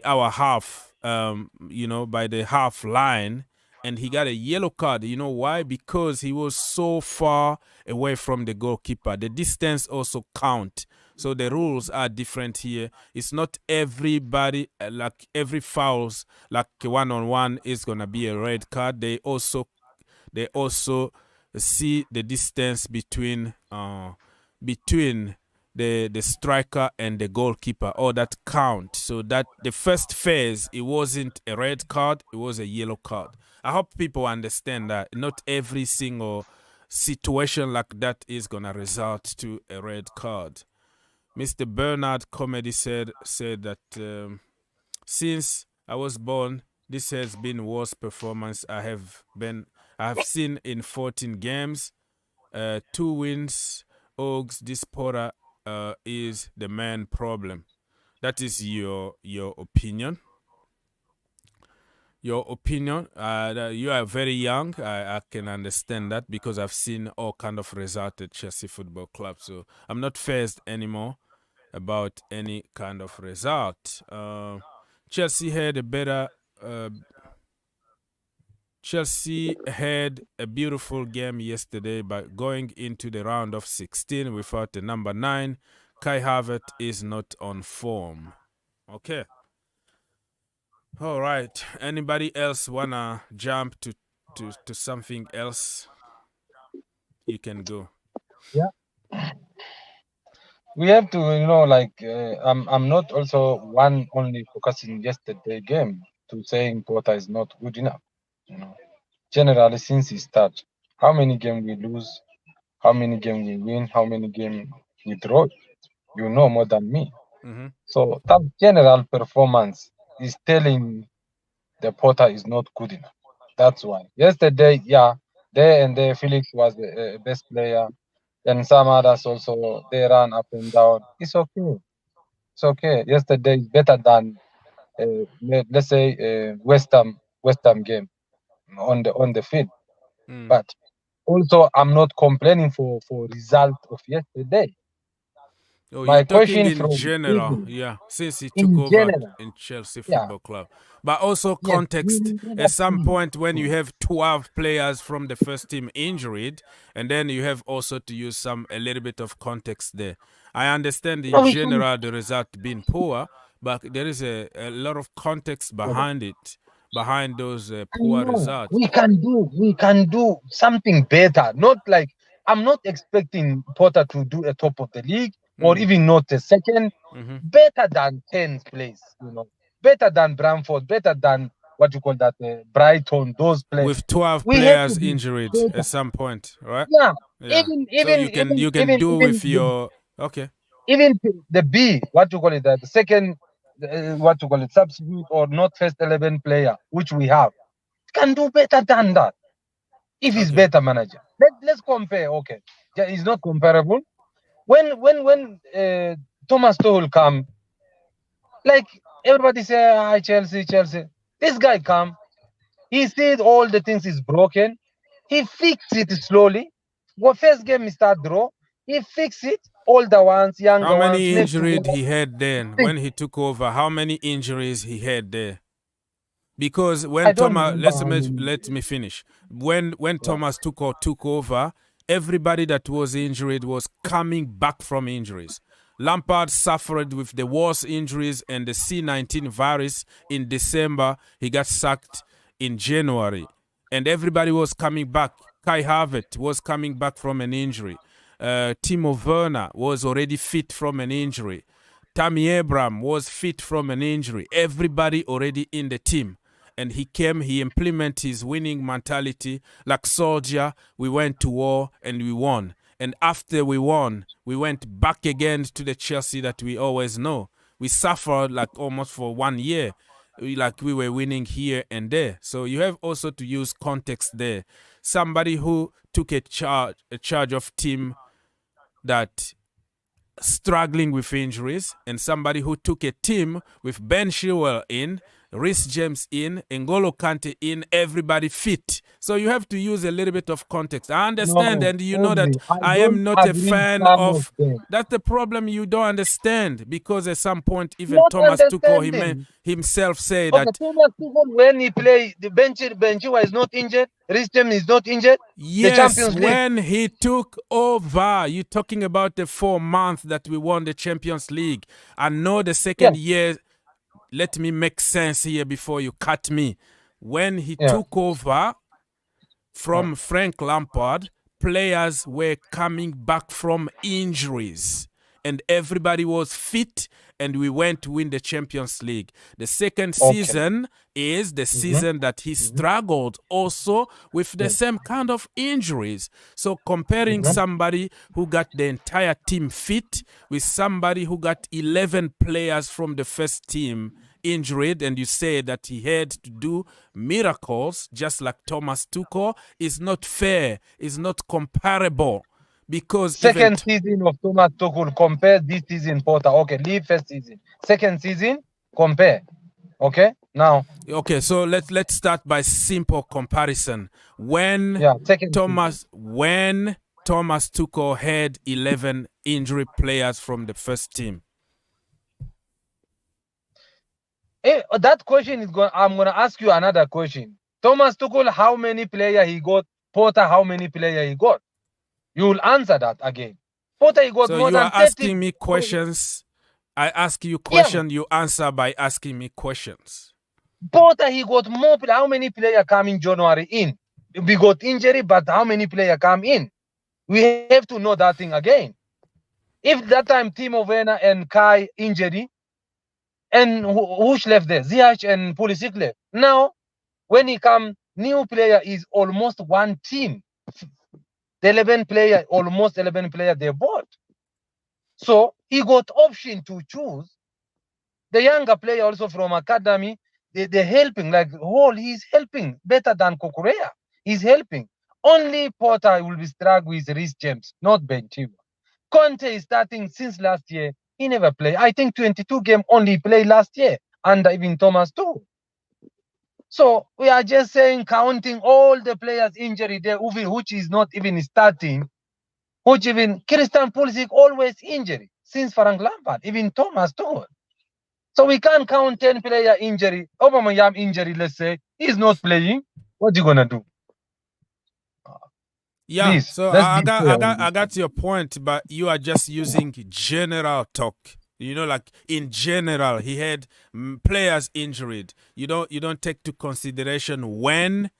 our half, by the half line, and he got a yellow card. You know why? Because he was so far away from the goalkeeper. The distance also count. So the rules are different here. It's not everybody, like every fouls, like one-on-one is going to be a red card. They also see the distance between the striker and the goalkeeper, or that count. So that the first phase, it wasn't a red card, it was a yellow card. I hope people understand that not every single situation like that is going to result to a red card. Mr. Bernard Comedy said that since I was born, this has been worst performance I have seen in 14 games. 2 wins. Ogs, this Porter is the main problem. That is your opinion. Your opinion. You are very young. I can understand that because I've seen all kind of results at Chelsea Football Club. So I'm not phased anymore about any kind of result. Chelsea had a better. Chelsea had a beautiful game yesterday by going into the round of 16 without the number 9. Kai Havertz is not on form. Okay. All right. Anybody else wanna jump to something else? You can go. Yeah. We have to, I'm not also one only focusing yesterday game to saying Porter is not good enough. Generally, since he started, how many games we lose, how many games we win, how many games we draw, you know more than me. Mm-hmm. So that general performance is telling the Porter is not good enough. That's why. Yesterday, Felix was the best player. Then some others also, they run up and down. It's okay. It's okay. Yesterday is better than, let's say, West Ham game on the field. But also, I'm not complaining for result of yesterday. Oh, My you're talking question in from general, Eagle, yeah, since he in took over general, in Chelsea yeah, Football Club. But also yes, context, at some point when you have 12 players from the first team injured, and then you have also to use a little bit of context there. I understand in general the result being poor, but there is a lot of context behind it, behind those poor results. we can do something better. Not like, I'm not expecting Porter to do a top of the league or even not a second. Better than 10th place, better than Bramford, better than Brighton, those players. With 12 players injured at some point, right? Yeah. So you can do with your okay. Even the B, the second, substitute or not first 11 player, which we have, can do better than that. If he's better manager, let's compare. Okay, yeah, it's not comparable. When Thomas Tuchel come, like everybody say, Chelsea. This guy come, he said all the things is broken. He fixed it slowly. First game he start draw. He fixed it. All the ones, younger ones. How many injuries he had then when he took over? How many injuries he had there? Because when Thomas, let me finish. When Thomas took over, everybody that was injured was coming back from injuries. Lampard suffered with the worst injuries and the C19 virus in December. He got sacked in January. And everybody was coming back. Kai Havertz was coming back from an injury. Timo Werner was already fit from an injury. Tammy Abraham was fit from an injury. Everybody already in the team. And he implemented his winning mentality. Like soldier, we went to war and we won. And after we won, we went back again to the Chelsea that we always know. We suffered like almost for 1 year. We were winning here and there. So you have also to use context there. Somebody who took a charge of team that struggling with injuries, and somebody who took a team with Ben Chilwell in, Reece James in, N'Golo Kante in, everybody fit. So you have to use a little bit of context. I understand, and you know that I am not a fan of... That's the problem, you don't understand, because at some point, even Thomas Tuchel himself said that... Thomas Tuchel, when he played, the Benchua is not injured, Reece James is not injured. Yes, when he took over, you're talking about the 4 months that we won the Champions League. I know the second year... Let me make sense here before you cut me. When he took over from Frank Lampard, players were coming back from injuries. And everybody was fit and we went to win the Champions League. The second Okay. season is the season that he struggled also with the same kind of injuries. So comparing somebody who got the entire team fit with somebody who got 11 players from the first team injured, and you say that he had to do miracles just like Thomas Tuchel, is not fair, is not comparable. Because second season of Thomas Tuchel, compare this season, Porter. Okay, leave first season. Second season, compare. Okay, now. Okay, so let's start by simple comparison. When Thomas Tuchel had 11 injury players from the first team. Hey, that question is going. I'm going to ask you another question. Thomas Tuchel, how many players he got? Porter, how many players he got? You will answer that again. Porter, he got so more you than are 30. asking me questions. I ask you question, you answer by asking me questions. Porter, he got more. How many players come in January in? We got injury, but how many players come in? We have to know that thing again. If that time Timo Werner and Kai injury, and who's left there? Ziyech and Pulisic left. Now, when he come, new player is almost one team. The 11 player, almost 11 player they bought. So he got option to choose. The younger player also from academy, they're helping. Like he's helping better than Kukurea. He's helping. Only Porter will be struggling with Reece James, not Ben Chilwell. Conte is starting since last year. He never played. I think 22 game only played last year under even Thomas too. So we are just saying, counting all the players injury there, which is not even starting, which even Christian Pulisic always injury since Frank Lampard, even Thomas too. So we can't count 10 player injury. Aubameyang injury, let's say, he's not playing. What are you gonna do? Yeah, Please, so I got your point, but you are just using general talk. You know, like in general, he had players injured. You don't take to consideration when,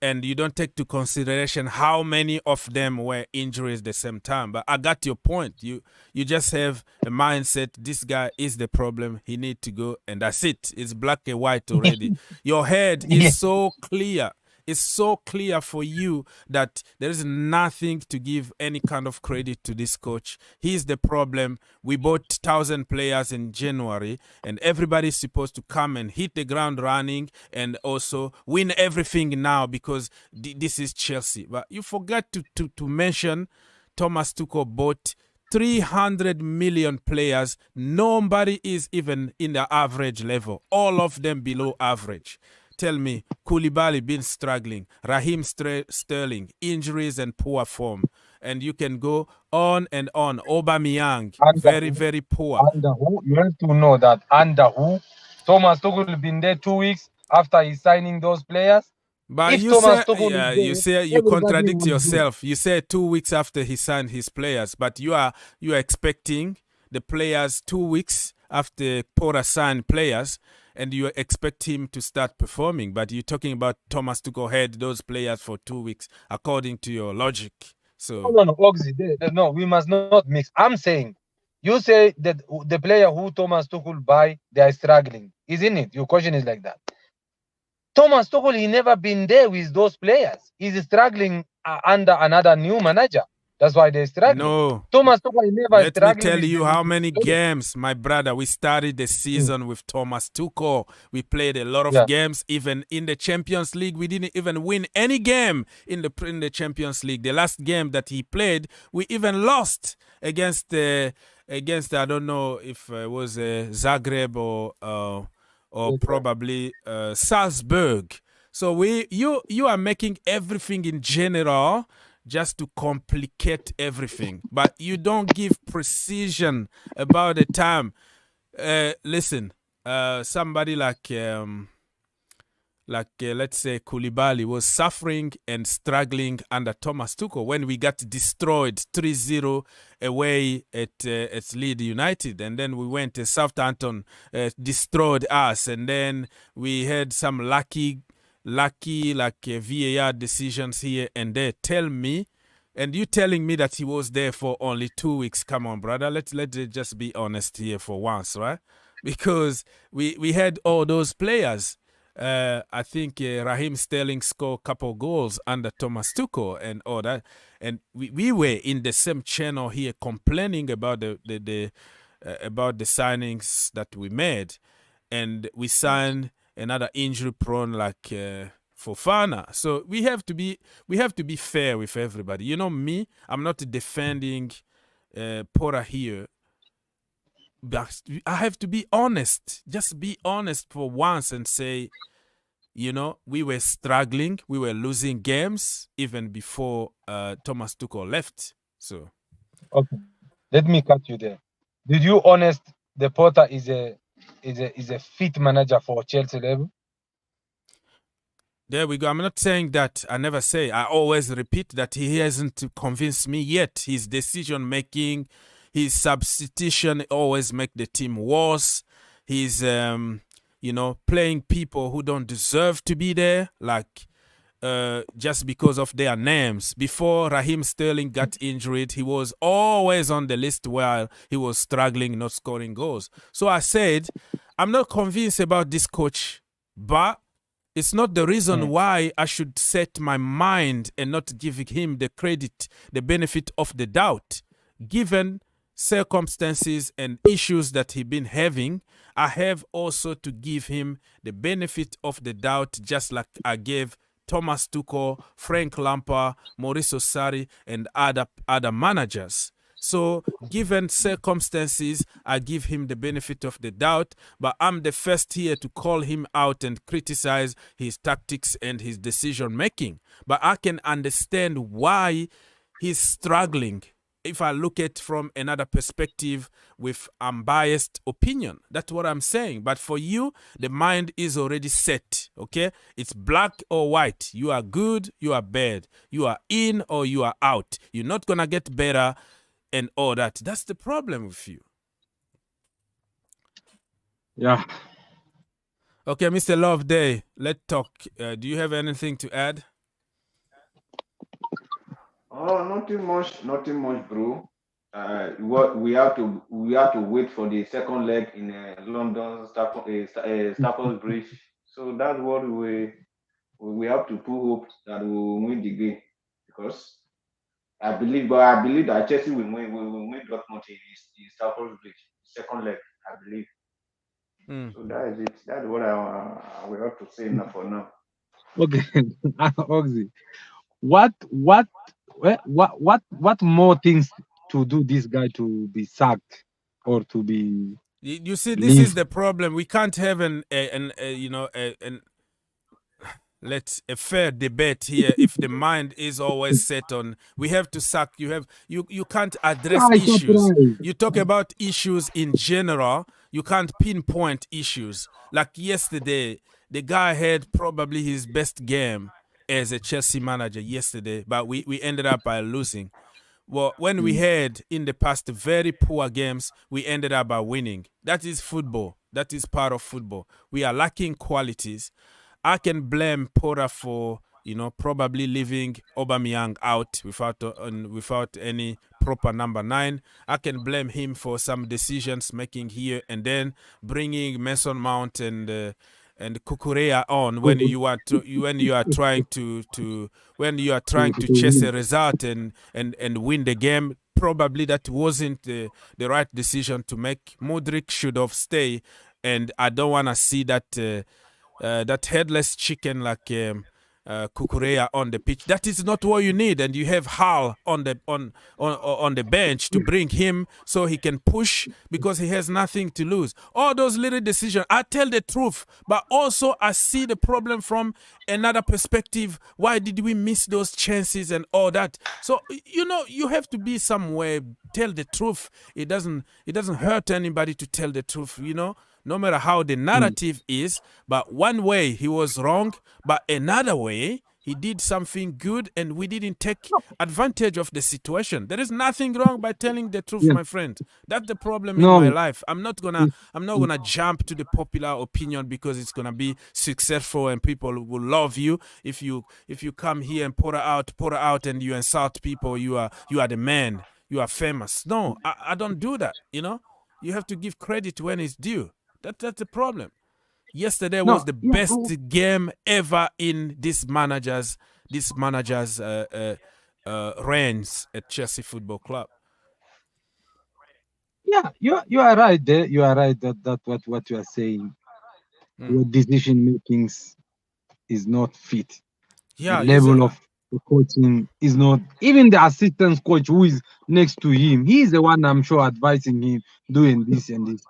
and you don't take to consideration how many of them were injuries at the same time. But I got your point. You just have a mindset. This guy is the problem. He need to go, and that's it. It's black and white already. Your head is so clear. It's so clear for you that there is nothing to give any kind of credit to this coach. He's the problem. We bought 1,000 players in January, and everybody's supposed to come and hit the ground running and also win everything now because this is Chelsea. But you forgot to mention Thomas Tuchel bought 300 million players. Nobody is even in the average level. All of them below average. Tell me, Koulibaly been struggling, Raheem Sterling, injuries and poor form. And you can go on and on. Aubameyang, very, very poor. Under who? You have to know that under who? Thomas Tuchel been there 2 weeks after he's signing those players. But if you Thomas say, Tuchel yeah, is there, you contradict will yourself. You said 2 weeks after he signed his players, but you are expecting the players 2 weeks after Porter signed players, and you expect him to start performing. But you're talking about Thomas Tuchel had those players for 2 weeks, according to your logic. So no, Oxy, no, we must not mix. I'm saying, you say that the player who Thomas Tuchel buy, they are struggling, isn't it? Your question is like that. Thomas Tuchel, he never been there with those players. He's struggling under another new manager. That's why they're struggling. No. Thomas Tuchel never Let me tell you how many games, my brother. We started the season with Thomas Tuchel. We played a lot of games. Even in the Champions League, we didn't even win any game in the Champions League. The last game that he played, we even lost against I don't know if it was Zagreb or probably Salzburg. So you are making everything in general just to complicate everything, but you don't give precision about the time. Listen, somebody like let's say Koulibaly was suffering and struggling under Thomas Tuchel when we got destroyed 3-0 away at Leeds United, and then we went to Southampton, destroyed us, and then we had some lucky VAR decisions here and there. Tell me And you telling me that he was there for only 2 weeks. Come on, brother. Let's just be honest here for once, right? Because we had all those players. I think Raheem Sterling scored a couple goals under Thomas Tuchel and all that. And we were in the same channel here complaining about the signings that we made. And we signed another injury-prone like Fofana. So we have to be fair with everybody. You know me, I'm not defending Porra here. But I have to be honest. Just be honest for once and say, you know, we were struggling. We were losing games even before Thomas Tuchel left. So, Okay, let me cut you there. Did you honest the Porter is a fit manager for Chelsea level? there we go. I'm not saying that. I never say. I always repeat that he hasn't convinced me yet. His decision making, his substitution always make the team worse. He's, you know, playing people who don't deserve to be there, like just because of their names. Before Raheem Sterling got injured, he was always on the list while he was struggling, not scoring goals. So I said, I'm not convinced about this coach, but it's not the reason why I should set my mind and not give him the credit, the benefit of the doubt. Given circumstances and issues that he's been having, I have also to give him the benefit of the doubt, just like I gave Thomas Tuchel, Frank Lampard, Mauricio Sarri, and other managers. So, given circumstances, I give him the benefit of the doubt, but I'm the first here to call him out and criticize his tactics and his decision-making. But I can understand why he's struggling if I look at it from another perspective with unbiased opinion. That's what I'm saying. But for you, the mind is already set, okay? It's black or white. You are good, you are bad. You are in or you are out. You're not going to get better and all that. That's the problem with you. Yeah. Okay, Mr. Loveday, let's talk. Do you have anything to add? Oh, nothing much, bro. What we have to wait for the second leg in London Stamford Bridge. So that's what we have to put hope that we will win the game, because I believe that Chelsea will win Dortmund in Stamford Bridge, second leg, I believe. So that is it. That's what I will have to say now for now. Okay, Oxy. What more things to do this guy to be sacked or to be? You see, this is the problem. We can't have a fair debate here if the mind is always set on we have to sack. You can't address issues. You talk about issues in general. You can't pinpoint issues. Like yesterday, the guy had probably his best game as a Chelsea manager yesterday, but we ended up by losing. Well, when we had in the past very poor games, we ended up by winning. That is football. That is part of football. We are lacking qualities. I can blame Porra for, probably leaving Aubameyang out without any proper number 9. I can blame him for some decisions making here and then bringing Mason Mount and Cucurella on when you are trying to chase a result and win the game. Probably that wasn't the right decision to make. Modric should have stayed, and I don't want to see that headless chicken like Cucurella on the pitch. That is not what you need, and you have Hal on the bench to bring him so he can push because he has nothing to lose. All those little decisions, I tell the truth, but also I see the problem from another perspective. Why did we miss those chances and all that? So you have to be somewhere, tell the truth. It doesn't hurt anybody to tell the truth, no matter how the narrative is. But one way he was wrong, but another way He did something good, and we didn't take advantage of the situation. There is nothing wrong by telling the truth, my friend. That's the problem in my life. I'm not gonna jump to the popular opinion because it's gonna be successful and people will love you. If you come here and pour out, and you insult people, you are the man. You are famous. No, I don't do that. You know, you have to give credit when it's due. That's the problem. Yesterday was the best game ever in this manager's reigns at Chelsea Football Club. Yeah, you are right there. You are right that what you are saying. Your decision makings is not fit. Yeah, the level of the coaching is not. Even the assistant coach who is next to him, he is the one, I'm sure, advising him doing this and this.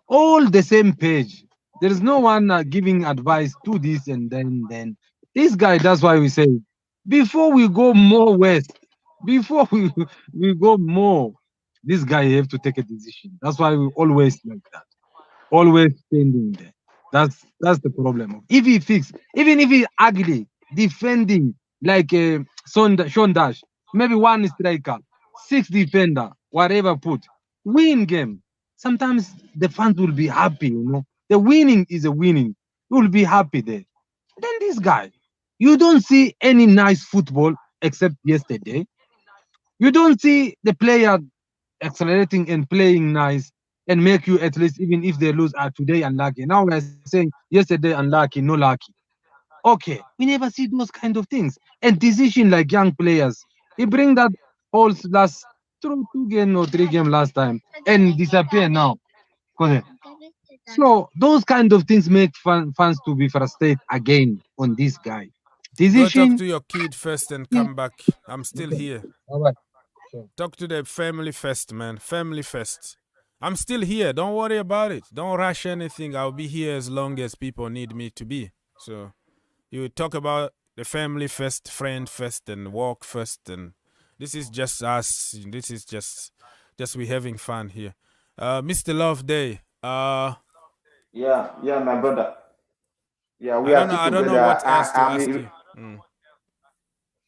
All the same page. There is no one giving advice to this and then. This guy, that's why we say, before we go more west, before we go more, this guy have to take a decision. That's why we always like that. Always standing there. That's the problem. If he fix, even if he's ugly, defending like Sean Dash, maybe one striker, 6 defender, whatever put, win game. Sometimes the fans will be happy, you know. The winning is a winning. You will be happy there. Then this guy, you don't see any nice football except yesterday. You don't see the player accelerating and playing nice and make you, at least, even if they lose, today unlucky. Now we're saying yesterday unlucky, no lucky. Okay, we never see those kind of things. And decision like young players, he bring that whole last 2 game or 3 game last time and disappear now. So those kind of things make fans to be frustrated again on this guy. Decision. Go talk to your kid first and come back. I'm still here. All right. Sure. Talk to the family first, man. Family first. I'm still here. Don't worry about it. Don't rush anything. I'll be here as long as people need me to be. So you talk about the family first, friend first, and work first. And this is just us. This is just we having fun here. Mr. Love Day. Yeah, my brother. Yeah, I don't know what else to ask you.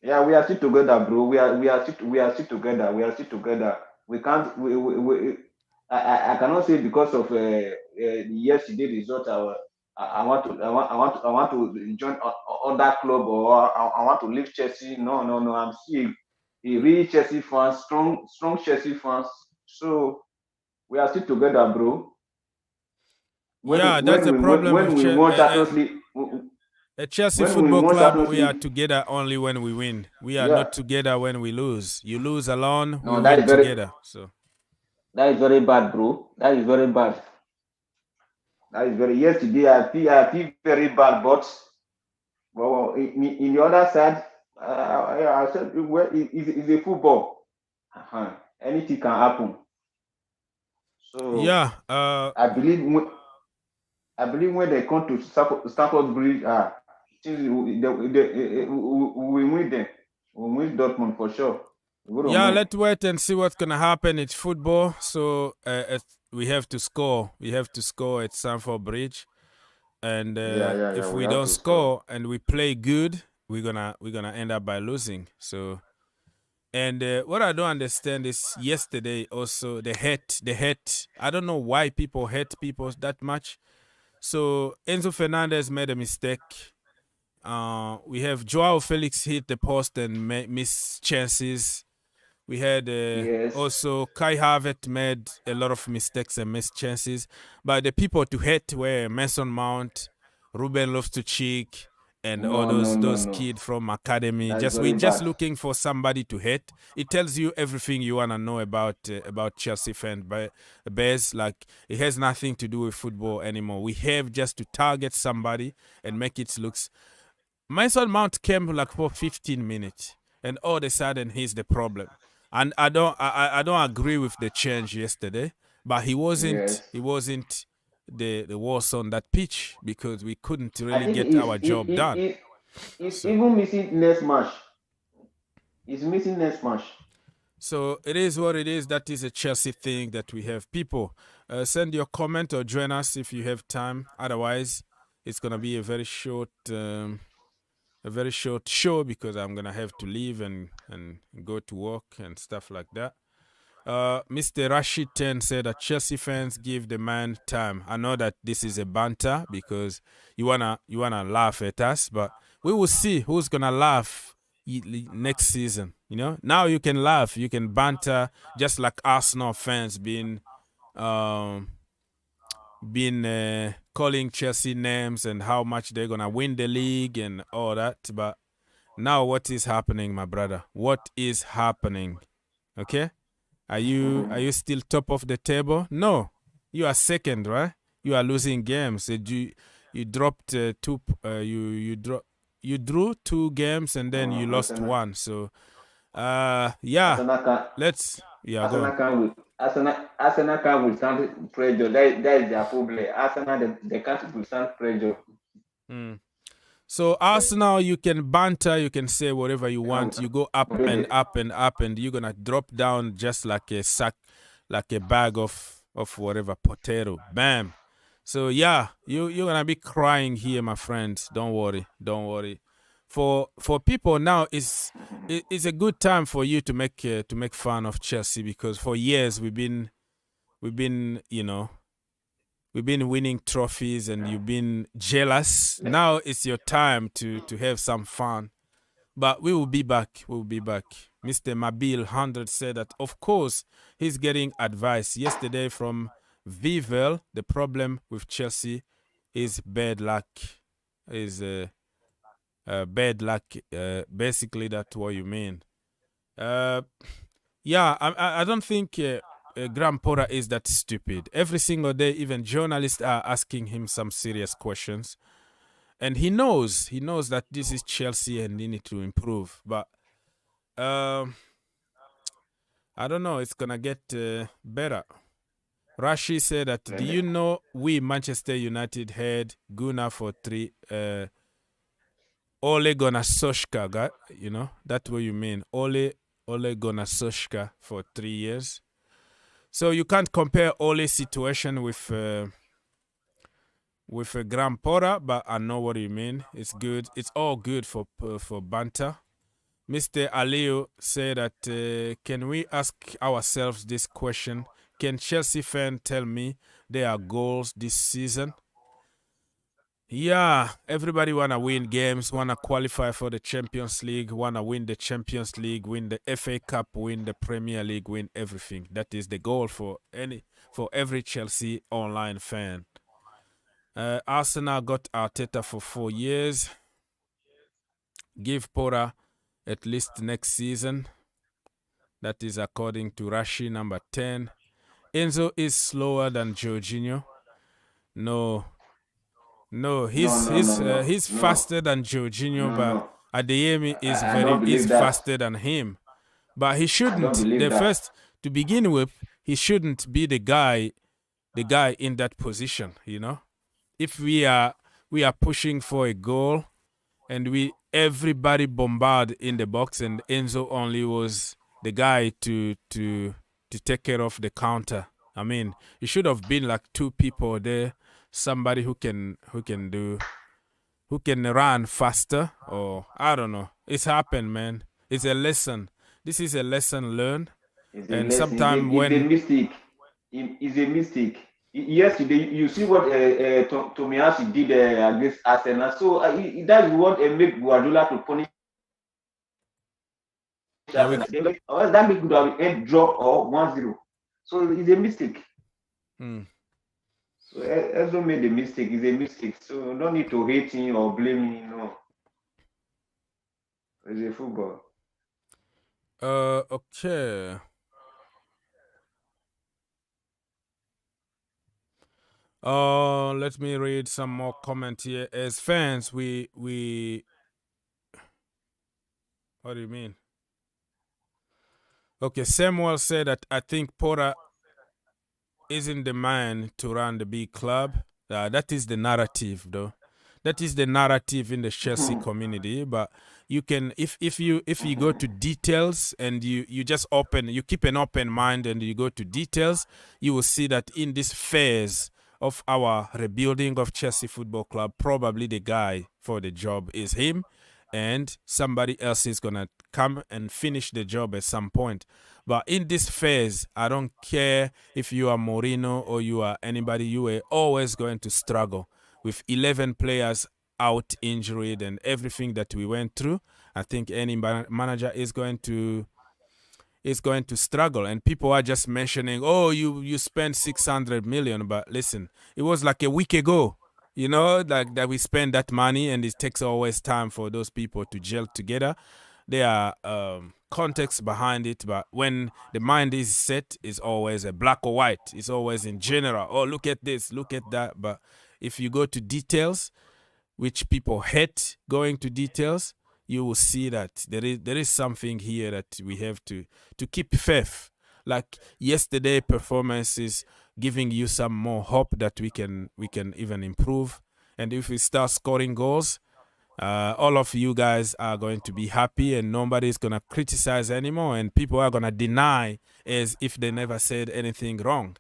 Yeah, we are still together, bro. We are still together. We are still together. We can't. I cannot say because of yesterday result. I want to join other club, or I want to leave Chelsea. No. I'm still a real Chelsea fan, strong Chelsea fans. So we are still together, bro. That's the problem. When we won Champions League. At Chelsea Football Club, we are together only when we win. We are not together when we lose. You lose alone, we win together. So that is very bad, bro. That is very bad. Yesterday, I feel very bad, but well, in the other side, I said, well, it's a football. Anything can happen. So yeah, I believe when they come to Stamford Bridge, we win them. We win Dortmund for sure. Yeah, let's wait and see what's gonna happen. It's football, so we have to score. We have to score at Stamford Bridge, and if we don't score and we play good, we're gonna end up by losing. So, and what I don't understand is yesterday also the hate. I don't know why people hate people that much. So Enzo Fernandez made a mistake. We have Joao Felix hit the post and miss chances. We had also Kai Havertz made a lot of mistakes and missed chances. But the people to hate were Mason Mount, Ruben Loftus-Cheek, and all those kids from academy. We're just looking for somebody to hate. It tells you everything you wanna know about Chelsea fan base. Like, it has nothing to do with football anymore. We have just to target somebody and make it looks. Mason Mount came like for 15 minutes, and all of a sudden he's the problem. And I don't agree with the change yesterday, but he wasn't the worst on that pitch because we couldn't really get our job done. It's even missing next match. It's missing next match. So it is what it is. That is a Chelsea thing that we have. People, send your comment or join us if you have time. Otherwise, it's gonna be a very short very short show because I'm gonna have to leave and go to work and stuff like that. Mr. Rashid 10 said that Chelsea fans give the man time. I know that this is a banter because you wanna laugh at us, but we will see who's gonna laugh next season. You know, now you can laugh, you can banter, just like Arsenal fans been calling Chelsea names and how much they're gonna win the league and all that. But now, what is happening, my brother? What is happening? Okay. Are you still top of the table? No, you are second, right? You are losing games. You dropped two. You drew 2 games and then you lost 1. So, yeah. Let's go. Arsenal can't withstand pressure. That is their problem. Arsenal they can't withstand pressure. So Arsenal, you can banter, you can say whatever you want. You go up and up and up, and you're gonna drop down just like a sack, like a bag of whatever potato. Bam. So yeah, you're gonna be crying here, my friends. Don't worry. For people now, it's a good time for you to make fun of Chelsea because for years we've been winning trophies and you've been jealous. Now it's your time to have some fun. But we will be back. Mr. Mabil 100 said that, of course, he's getting advice yesterday from Vivel. The problem with Chelsea is bad luck. Bad luck. Basically, that's what you mean. Yeah, I don't think... Graham Potter is that stupid. Every single day, even journalists are asking him some serious questions. And he knows that this is Chelsea and they need to improve. But I don't know, it's going to get better. Rashi said that, do you know we, Manchester United, had Gunnar for 3... Ole Gunnar Solskjaer, you know? That's what you mean. Ole Gunnar Solskjaer for 3 years. So you can't compare Ole's situation with Graham Potter, but I know what you mean. It's good. It's all good for banter. Mr. Aliu said that, can we ask ourselves this question? Can Chelsea fans tell me their goals this season? Yeah, everybody want to win games, want to qualify for the Champions League, want to win the Champions League, win the FA Cup, win the Premier League, win everything. That is the goal for every Chelsea online fan. Arsenal got Arteta for 4 years. Give Potter at least next season. That is according to Rashi number 10. Enzo is slower than Jorginho. No, he's faster than Jorginho, but Adeyemi is faster than him. But he shouldn't. To begin with, he shouldn't be the guy in that position. You know, if we are pushing for a goal, and everybody bombard in the box, and Enzo only was the guy to take care of the counter. I mean, it should have been like 2 people there. Somebody who can run faster, or I don't know. It's happened, man. It's a lesson. This is a lesson learned. And sometimes when it's a mistake. Yesterday, you see what Tomiyasu did against Arsenal. So that's what make Guardiola to punish. That could have been draw or 1-0. So it's a mistake. So Enzo made a mistake. It's a mistake. So no need to hate him or blame him. No. It's a football. Okay. Let me read some more comment here. As fans, we what do you mean? Okay, Samuel said that I think Potter isn't the man to run the big club. That is the narrative, though. That is the narrative in the Chelsea community. But you can, if you go to details and you just you keep an open mind and you go to details, you will see that in this phase of our rebuilding of Chelsea Football Club, probably the guy for the job is him. and somebody else is gonna come and finish the job at some point. But in this phase, I don't care if you are Mourinho or you are anybody, you are always going to struggle with 11 players out injured and everything that we went through. I think any manager is going to struggle, and people are just mentioning, oh, you spent 600 million, but listen, it was like a week ago, you know, like that we spend that money, and it takes always time for those people to gel together. There are context behind it, but when the mind is set, it's always a black or white. It's always in general. Oh, look at this, look at that. But if you go to details, which people hate going to details, you will see that there is something here that we have to keep faith. Like yesterday performance is giving you some more hope that we can even improve. And if we start scoring goals, all of you guys are going to be happy, and nobody's going to criticize anymore, and people are going to deny as if they never said anything wrong.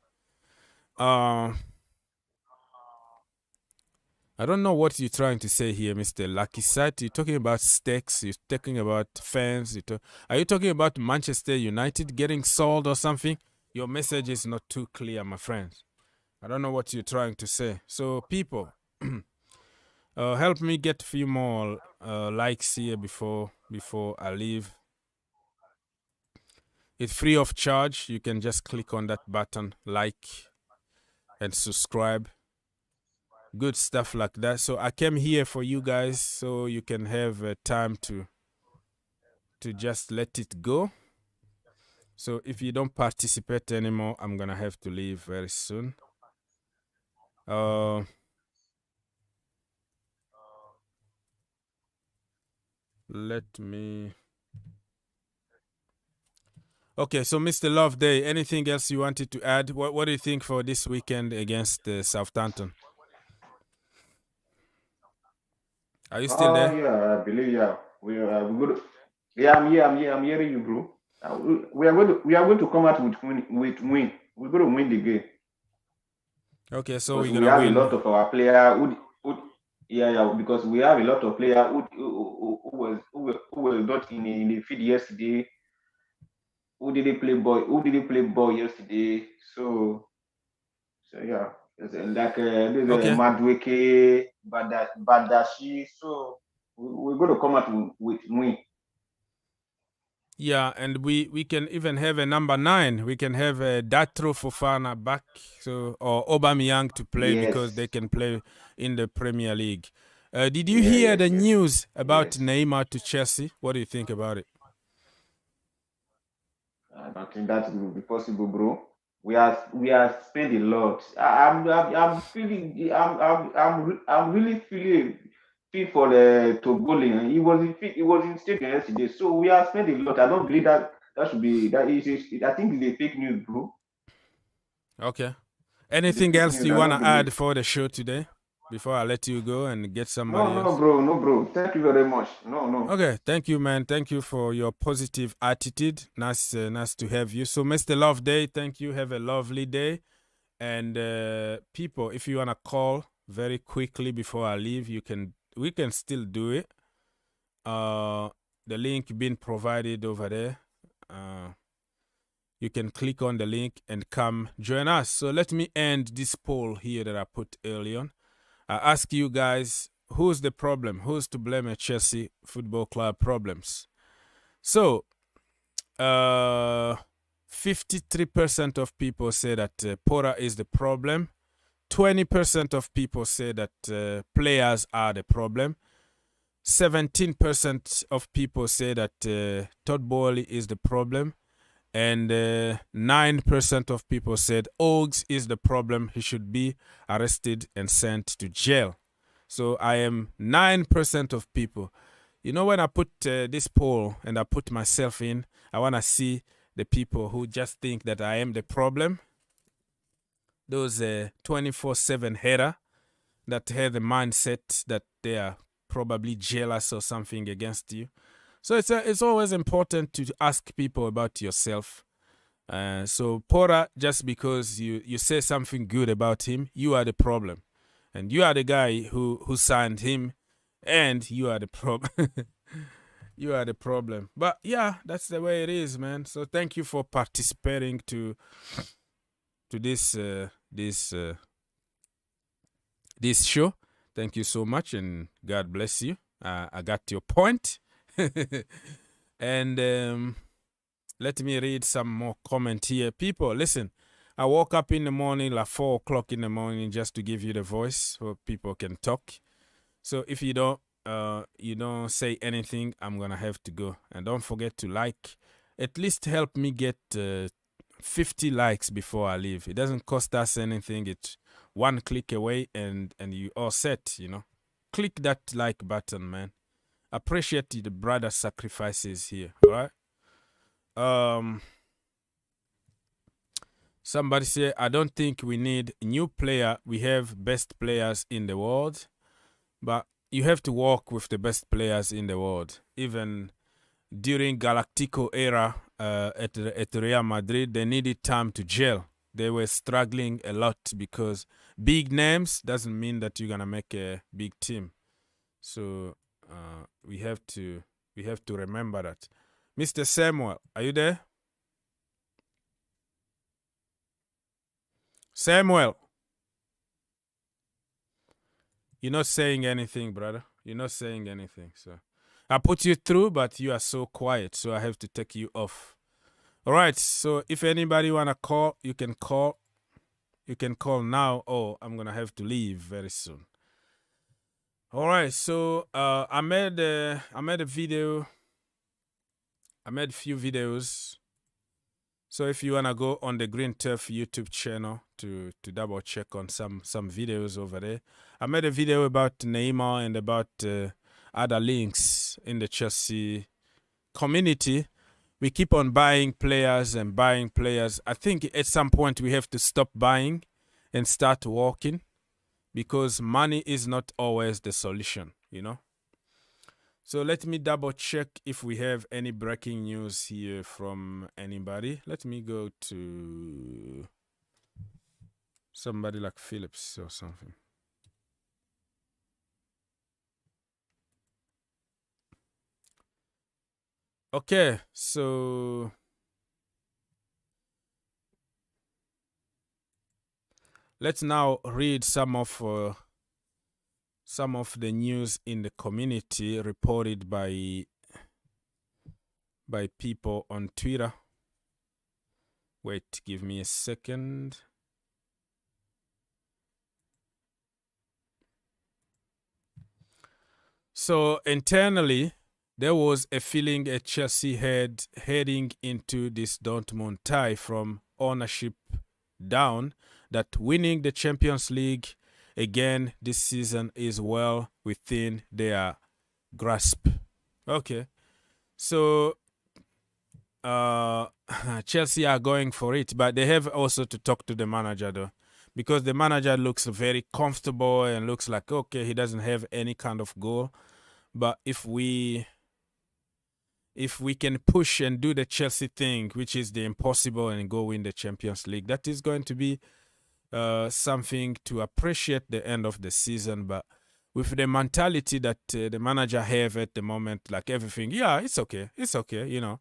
I don't know what you're trying to say here, Mr. Lucky Sat. You're talking about stakes, you're talking about fans. Are you talking about Manchester United getting sold or something? Your message is not too clear, my friends. I don't know what you're trying to say. So, people, help me get a few more likes here before I leave. It's free of charge. You can just click on that button, like and subscribe. Good stuff like that. So I came here for you guys so you can have time to just let it go. So if you don't participate anymore, I'm gonna have to leave very soon. Let me. Okay, so Mr. Loveday, anything else you wanted to add? What do you think for this weekend against Southampton? Are you still there? Yeah, I believe we are good. Yeah, I'm hearing you, bro. We are going to come out with win. We're going to win the game. Okay, so we're we gonna have win. a lot of our players because we have a lot of players who was not in the field yesterday. Who didn't play ball yesterday? So yeah. Like there's Okay. Madueke, Badashi. So we're going to come out with win. Yeah, and we can even have a number 9. We can have Datro Fofana back, or Aubameyang to play because they can play in the Premier League. Did you hear the news about Neymar to Chelsea? What do you think about it? I don't think that will be possible, bro. We are spent a lot. I'm really feeling for the Togolin. He was in state yesterday, so we are spent a lot. I don't believe that should be that is. I think it's a fake news, bro. Okay. Anything else you want to add for the show today before I let you go and get somebody else? No, bro. Thank you very much. No. Okay, thank you, man. Thank you for your positive attitude. Nice to have you. So, Mr. Loveday, thank you. Have a lovely day. And people, if you want to call very quickly before I leave, we can still do it. The link being provided over there. You can click on the link and come join us. So let me end this poll here that I put early on. I ask you guys, who's the problem? Who's to blame at Chelsea Football Club problems? So, 53% of people say that Pora is the problem. 20% of people say that players are the problem. 17% of people say that Todd Boehly is the problem. And 9% of people said Ogs is the problem. He should be arrested and sent to jail. So I am 9% of people. You know, when I put this poll and I put myself in, I want to see the people who just think that I am the problem. Those 24/7 hater that have the mindset that they are probably jealous or something against you. So it's always important to ask people about yourself. So Pora, just because you say something good about him, you are the problem. And you are the guy who signed him, and you are the problem. You are the problem. But yeah, that's the way it is, man. So thank you for participating to this this show. Thank you so much, and God bless you. I got your point. And let me read some more comment here. People, listen. I woke up in the morning, like 4 o'clock in the morning, just to give you the voice so people can talk. So if you don't say anything, I'm gonna have to go. And don't forget to like. At least help me get 50 likes before I leave. It doesn't cost us anything. It's 1 click away, and you all set. You know, click that like button, man. Appreciate the brother sacrifices here. All right. Somebody say, I don't think we need a new player. We have best players in the world, but you have to work with the best players in the world. Even during Galactico era at Real Madrid, they needed time to gel. They were struggling a lot because big names doesn't mean that you're gonna make a big team. So we have to remember that. Mr. Samuel, are you there? Samuel, you're not saying anything, brother. You're not saying anything. So I put you through, but you are so quiet, so I have to take you off. All right. So if anybody wanna call, you can call. You can call now. Oh, I'm gonna have to leave very soon. All right. So I made a video. I made a few videos. So if you wanna go on the Green Turf YouTube channel to double check on some videos over there, I made a video about Neymar and about other links in the Chelsea community. We keep on buying players and buying players. I think at some point we have to stop buying and start working, because money is not always the solution, you know. So let me double check if we have any breaking news here from anybody. Let me go to somebody like Phillips or something. Okay, so let's now read some of the news in the community reported by people on Twitter. Wait, give me a second. So internally, there was a feeling at Chelsea heading into this Dortmund tie from ownership down that winning the Champions League again this season is well within their grasp. Okay, so Chelsea are going for it, but they have also to talk to the manager though, because the manager looks very comfortable and looks like, okay, he doesn't have any kind of goal. But if we can push and do the Chelsea thing, which is the impossible, and go win the Champions League, that is going to be something to appreciate the end of the season. But with the mentality that the manager have at the moment, like everything, yeah, it's okay, you know.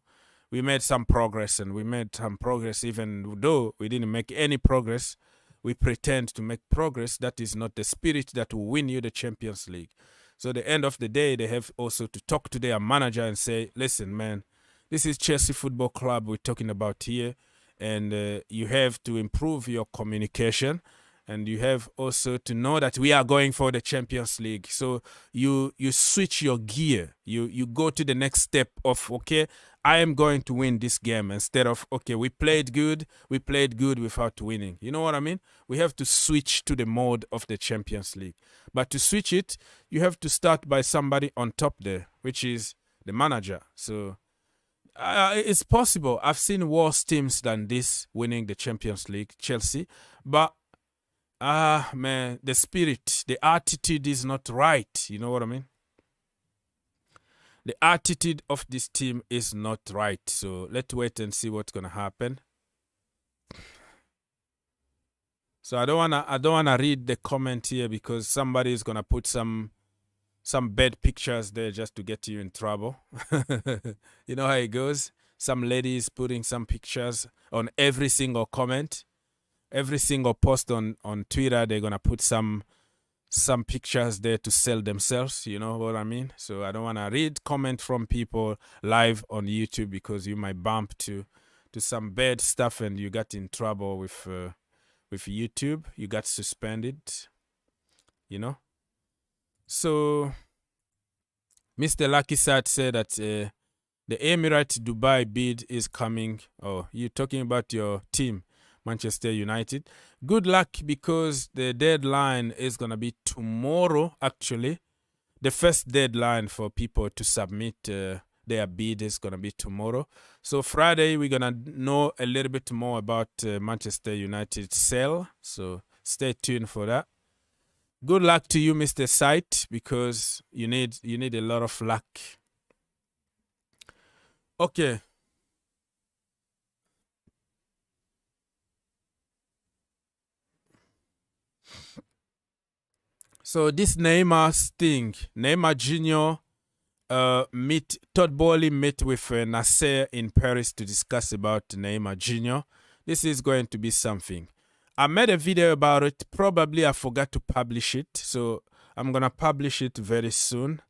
We made some progress, and we made some progress even though we didn't make any progress. We pretend to make progress. That is not the spirit that will win you the Champions League. So at the end of the day, they have also to talk to their manager and say, listen, man, this is Chelsea Football Club we're talking about here, and you have to improve your communication, and you have also to know that we are going for the Champions League. So you switch your gear. You go to the next step of, okay, I am going to win this game, instead of, okay, we played good without winning. You know what I mean? We have to switch to the mode of the Champions League. But to switch it, you have to start by somebody on top there, which is the manager. So it's possible. I've seen worse teams than this winning the Champions League, Chelsea. But, man, the spirit, the attitude is not right. You know what I mean? The attitude of this team is not right. So let's wait and see what's gonna happen. So I don't wanna read the comment here, because somebody is gonna put some some bad pictures there just to get you in trouble. You know how it goes. Some ladies putting some pictures on every single comment, every single post on Twitter. They're gonna put some pictures there to sell themselves. You know what I mean? So I don't wanna read comment from people live on YouTube because you might bump to some bad stuff and you got in trouble with YouTube. You got suspended. You know. So Mr. Lucky Sat said that the Emirates Dubai bid is coming. Oh, you're talking about your team, Manchester United. Good luck because the deadline is going to be tomorrow, actually. The first deadline for people to submit their bid is going to be tomorrow. So Friday, we're going to know a little bit more about Manchester United's sale. So stay tuned for that. Good luck to you, Mr. Sight, because you need a lot of luck. Okay. So this Neymar thing, Neymar Jr. Todd Bowley met with Nasser in Paris to discuss about Neymar Jr. This is going to be something. I made a video about it. Probably I forgot to publish it. So I'm going to publish it very soon.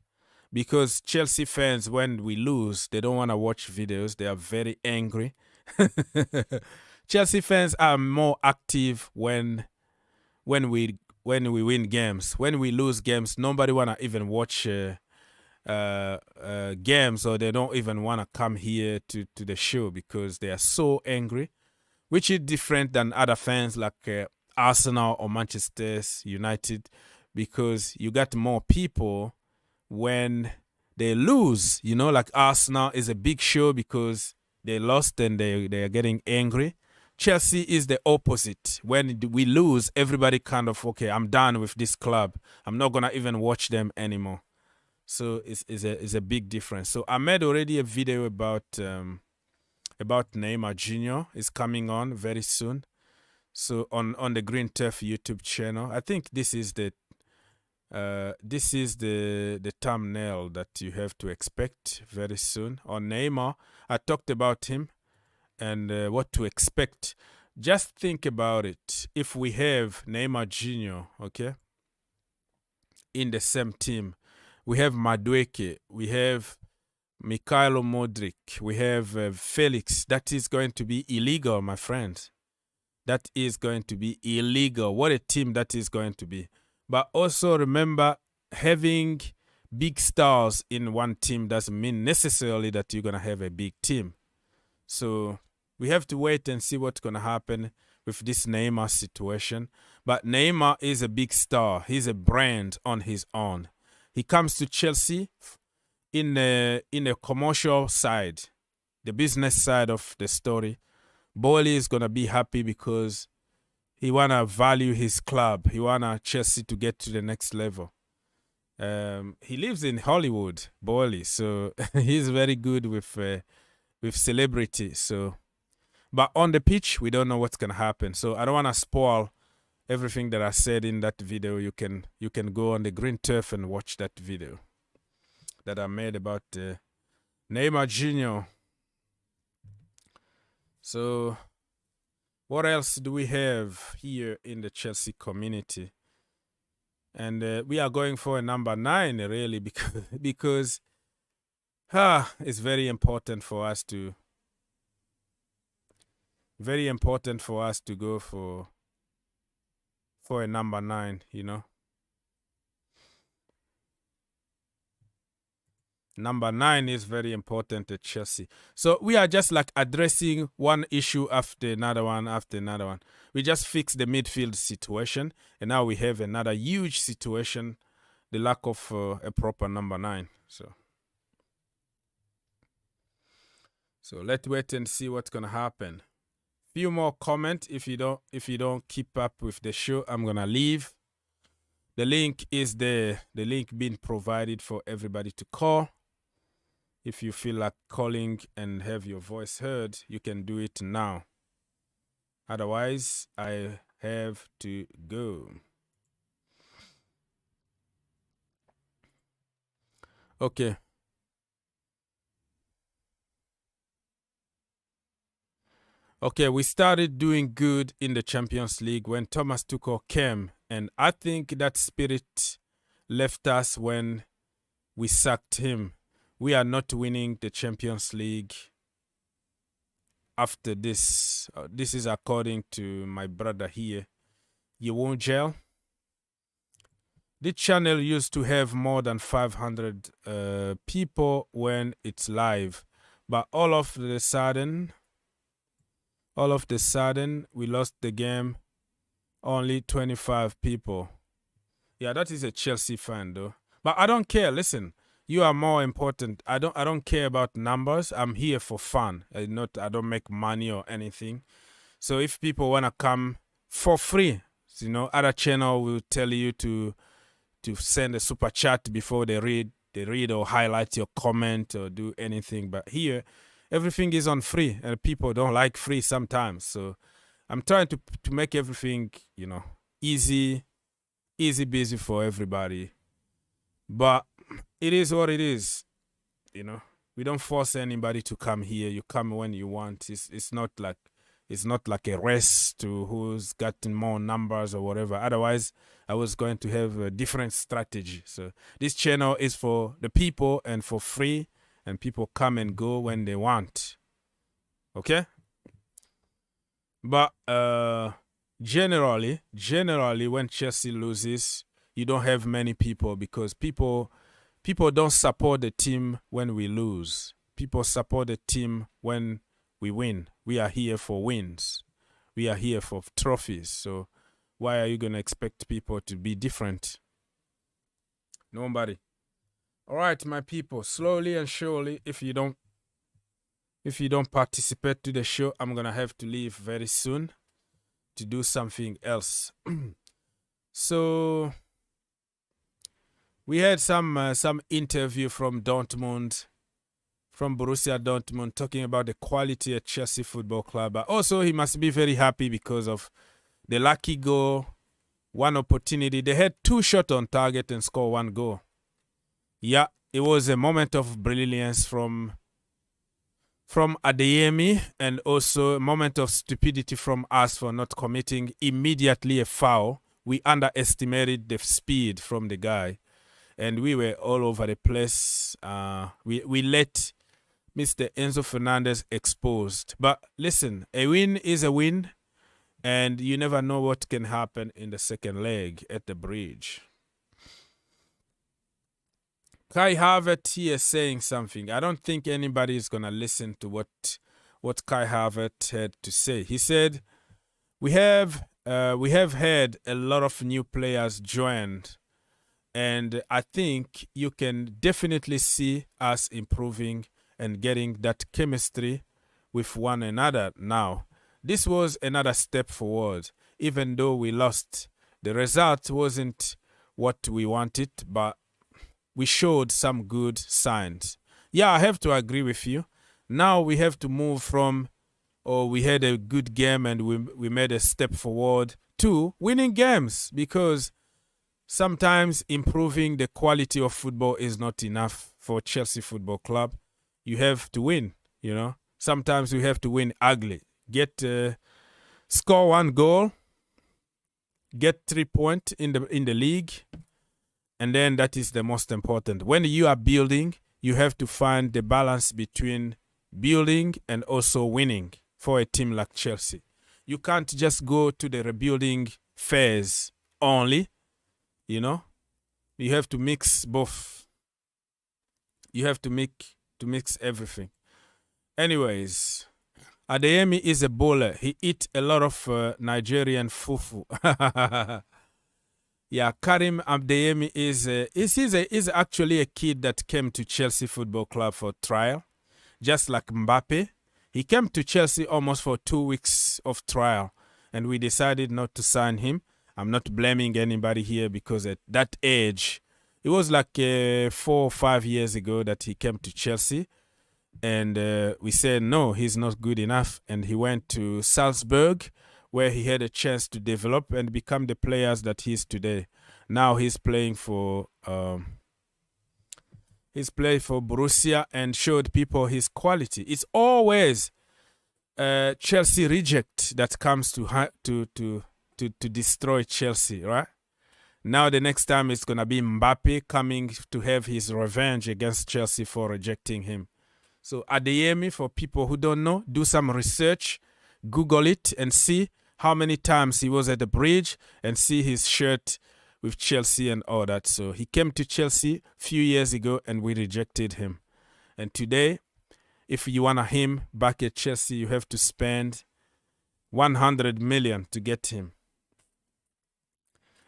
Because Chelsea fans, when we lose, they don't want to watch videos. They are very angry. Chelsea fans are more active when we win games. When we lose games, nobody want to even watch games, or they don't even want to come here to the show because they are so angry. Which is different than other fans like Arsenal or Manchester United, because you got more people when they lose. You know, like Arsenal is a big show because they lost and they are getting angry. Chelsea is the opposite. When we lose, everybody kind of, okay, I'm done with this club. I'm not going to even watch them anymore. So it's a big difference. So I made already a video about Neymar Jr. is coming on very soon. So on the Green Turf YouTube channel, I think this is the thumbnail that you have to expect very soon. On Neymar, I talked about him and what to expect. Just think about it. If we have Neymar Jr., okay, in the same team, we have Madueke, we have Mikhailo Modric, we have Felix. That is going to be illegal, my friends. That is going to be illegal. What a team that is going to be. But also remember, having big stars in one team doesn't mean necessarily that you're going to have a big team. So we have to wait and see what's going to happen with this Neymar situation. But Neymar is a big star. He's a brand on his own. He comes to Chelsea in a commercial side, the business side of the story. Bowley is going to be happy because he want to value his club. He want Chelsea to get to the next level. He lives in Hollywood, Bowley, so he's very good with celebrity. So, but on the pitch, we don't know what's going to happen. So I don't want to spoil everything that I said in that video. You can go on the Green Turf and watch that video that I made about Neymar Jr. So what else do we have here in the Chelsea community? And we are going for a number 9, really, because it's very important for us to go for a number 9, you know. Number 9 is very important at Chelsea. So we are just like addressing one issue after another one, after another one. We just fixed the midfield situation, and now we have another huge situation, the lack of a proper number 9. So let's wait and see what's gonna happen. Few more comments. If you don't keep up with the show, I'm gonna leave. The link is there. The link being provided for everybody to call. If you feel like calling and have your voice heard, you can do it now. Otherwise, I have to go. Okay. Okay, we started doing good in the Champions League when Thomas Tuchel came, and I think that spirit left us when we sacked him. We are not winning the Champions League after this. This is according to my brother here, Younes Gel. This channel used to have more than 500 people when it's live, but all of a sudden, we lost the game. Only 25 people. Yeah, that is a Chelsea fan though. But I don't care. Listen, you are more important. I don't care about numbers. I'm here for fun. I don't make money or anything. So if people wanna come for free, you know, other channel will tell you to send a super chat before they read or highlight your comment or do anything. But here, everything is on free, and people don't like free sometimes. So I'm trying to make everything, you know, easy busy for everybody. But it is what it is, you know. We don't force anybody to come here. You come when you want. It's not like a race to who's gotten more numbers or whatever. Otherwise, I was going to have a different strategy. So this channel is for the people and for free, and people come and go when they want. Okay? But generally, when Chelsea loses, you don't have many people because people don't support the team when we lose. People support the team when we win. We are here for wins. We are here for trophies. So why are you going to expect people to be different? Nobody. All right, my people, slowly and surely, if you don't participate to the show, I'm going to have to leave very soon to do something else. So we had some interview from Dortmund, from Borussia Dortmund, talking about the quality at Chelsea Football Club. But also, he must be very happy because of the lucky goal, one opportunity. They had 2 shots on target and scored 1 goal. Yeah, it was a moment of brilliance from Adeyemi, and also a moment of stupidity from us for not committing immediately a foul. We underestimated the speed from the guy, and we were all over the place. We let Mr. Enzo Fernandez exposed. But listen, a win is a win, and you never know what can happen in the second leg at the bridge. Kai Havertz here saying something. I don't think anybody is going to listen to what Kai Havertz had to say. He said, we have had a lot of new players joined, and I think you can definitely see us improving and getting that chemistry with one another now. This was another step forward. Even though we lost, the result wasn't what we wanted, but we showed some good signs. Yeah, I have to agree with you. Now we have to move from, we had a good game and we made a step forward, to winning games, because sometimes improving the quality of football is not enough for Chelsea Football Club. You have to win, you know. Sometimes we have to win ugly. Score 1 goal, get 3 points in the league, and then that is the most important. When you are building, you have to find the balance between building and also winning for a team like Chelsea. You can't just go to the rebuilding phase only, you know. You have to mix both. You have to mix everything. Anyways, Adeyemi is a bowler. He eats a lot of Nigerian fufu. Yeah, Karim Adeyemi is actually a kid that came to Chelsea Football Club for trial, just like Mbappe. He came to Chelsea almost for 2 weeks of trial, and we decided not to sign him. I'm not blaming anybody here because at that age, it was like 4 or 5 years ago that he came to Chelsea, and we said, no, he's not good enough, and he went to Salzburg, where he had a chance to develop and become the players that he is today. Now he's playing for He's played for Borussia and showed people his quality. It's always Chelsea reject that comes to destroy Chelsea, right? Now the next time it's going to be Mbappe coming to have his revenge against Chelsea for rejecting him. So Adeyemi, for people who don't know, do some research, Google it and see how many times he was at the bridge and see his shirt with Chelsea and all that. So he came to Chelsea a few years ago and we rejected him. And today, if you want him back at Chelsea, you have to spend 100 million to get him.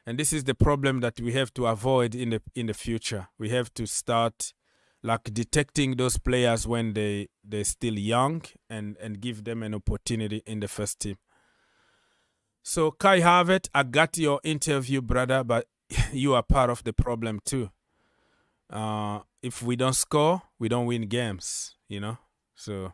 And this is the problem that we have to avoid in the future. We have to start like detecting those players when they're still young and give them an opportunity in the first team. So Kai Havertz, I got your interview, brother, but you are part of the problem too. If we don't score, we don't win games, you know. So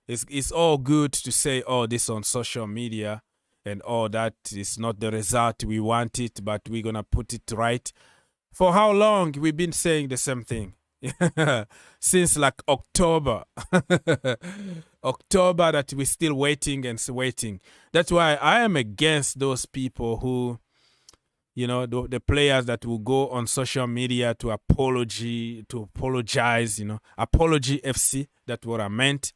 it's all good to say all this on social media and all that is not the result we want it, but we're gonna put it right. For how long we've been saying the same thing? Since like October. October that we're still waiting and waiting. That's why I am against those people who, you know, the players that will go on social media to apologize, you know, Apology FC, that's what I meant.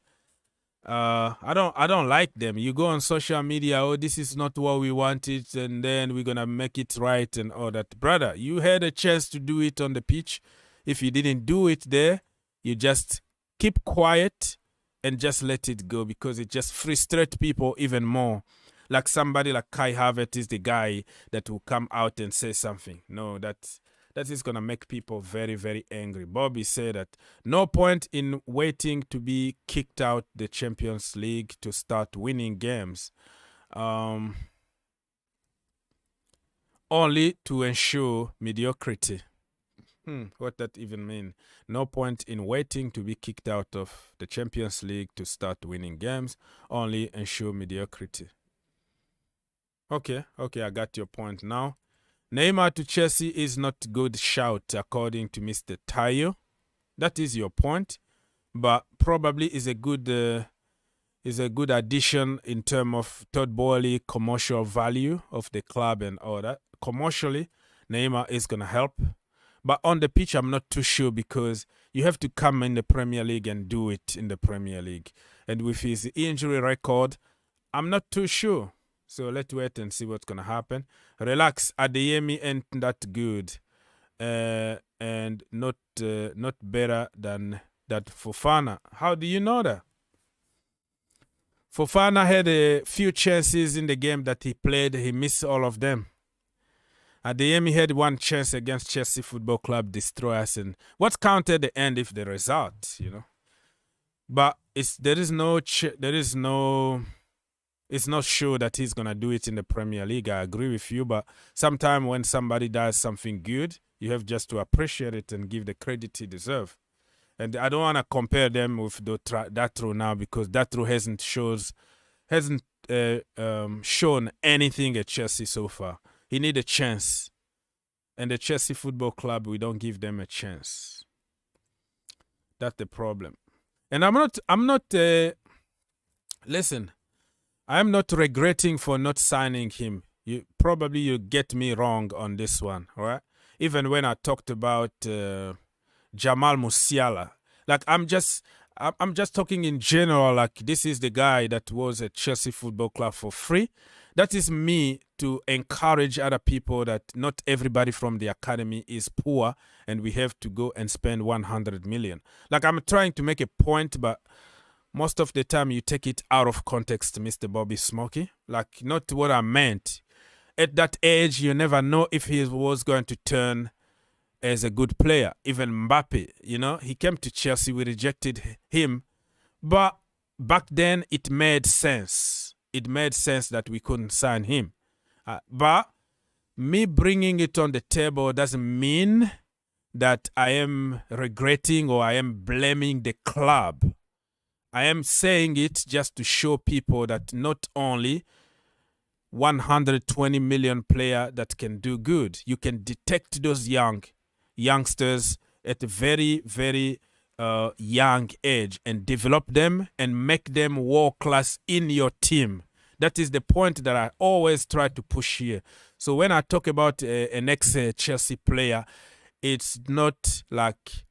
I don't like them. You go on social media, oh, this is not what we wanted, and then we're gonna make it right and all that. Brother, you had a chance to do it on the pitch. If you didn't do it there, you just keep quiet and just let it go, because it just frustrates people even more. Like somebody like Kai Havertz is the guy that will come out and say something. No, that is going to make people very, very angry. Bobby said that no point in waiting to be kicked out the Champions League to start winning games. Only to ensure mediocrity. What that even mean? No point in waiting to be kicked out of the Champions League to start winning games. Only ensure mediocrity. Okay, I got your point now. Neymar to Chelsea is not good shout, according to Mr. Tayo. That is your point, but probably is a good addition in terms of third body commercial value of the club and all that. Commercially, Neymar is gonna help. But on the pitch, I'm not too sure, because you have to come in the Premier League and do it in the Premier League. And with his injury record, I'm not too sure. So let's wait and see what's going to happen. Relax, Adeyemi ain't that good. And not better than that Fofana. How do you know that? Fofana had a few chances in the game that he played. He missed all of them. Adeyemi had one chance against Chelsea Football Club, destroy us, and what counted the end if the result, you know. But it's not sure that he's gonna do it in the Premier League. I agree with you, but sometimes when somebody does something good, you have just to appreciate it and give the credit he deserves. And I don't want to compare them with Datro now, because Datro hasn't shown anything at Chelsea so far. He need a chance, and the Chelsea Football Club, we don't give them a chance. That's the problem. And I'm not. Listen, I'm not regretting for not signing him. You get me wrong on this one, all right? Even when I talked about Jamal Musiala, like I'm just talking in general. Like, this is the guy that was at Chelsea Football Club for free. That is me to encourage other people that not everybody from the academy is poor and we have to go and spend 100 million. Like, I'm trying to make a point, but most of the time you take it out of context, Mr. Bobby Smokey. Like, not what I meant. At that age, you never know if he was going to turn as a good player. Even Mbappe, you know, he came to Chelsea, we rejected him. But back then, it made sense. It made sense that we couldn't sign him. But me bringing it on the table doesn't mean that I am regretting or I am blaming the club. I am saying it just to show people that not only 120 million player that can do good, you can detect those youngsters at a very, very young age and develop them and make them world class in your team. That is the point that I always try to push here. So when I talk about an ex-Chelsea player, it's not like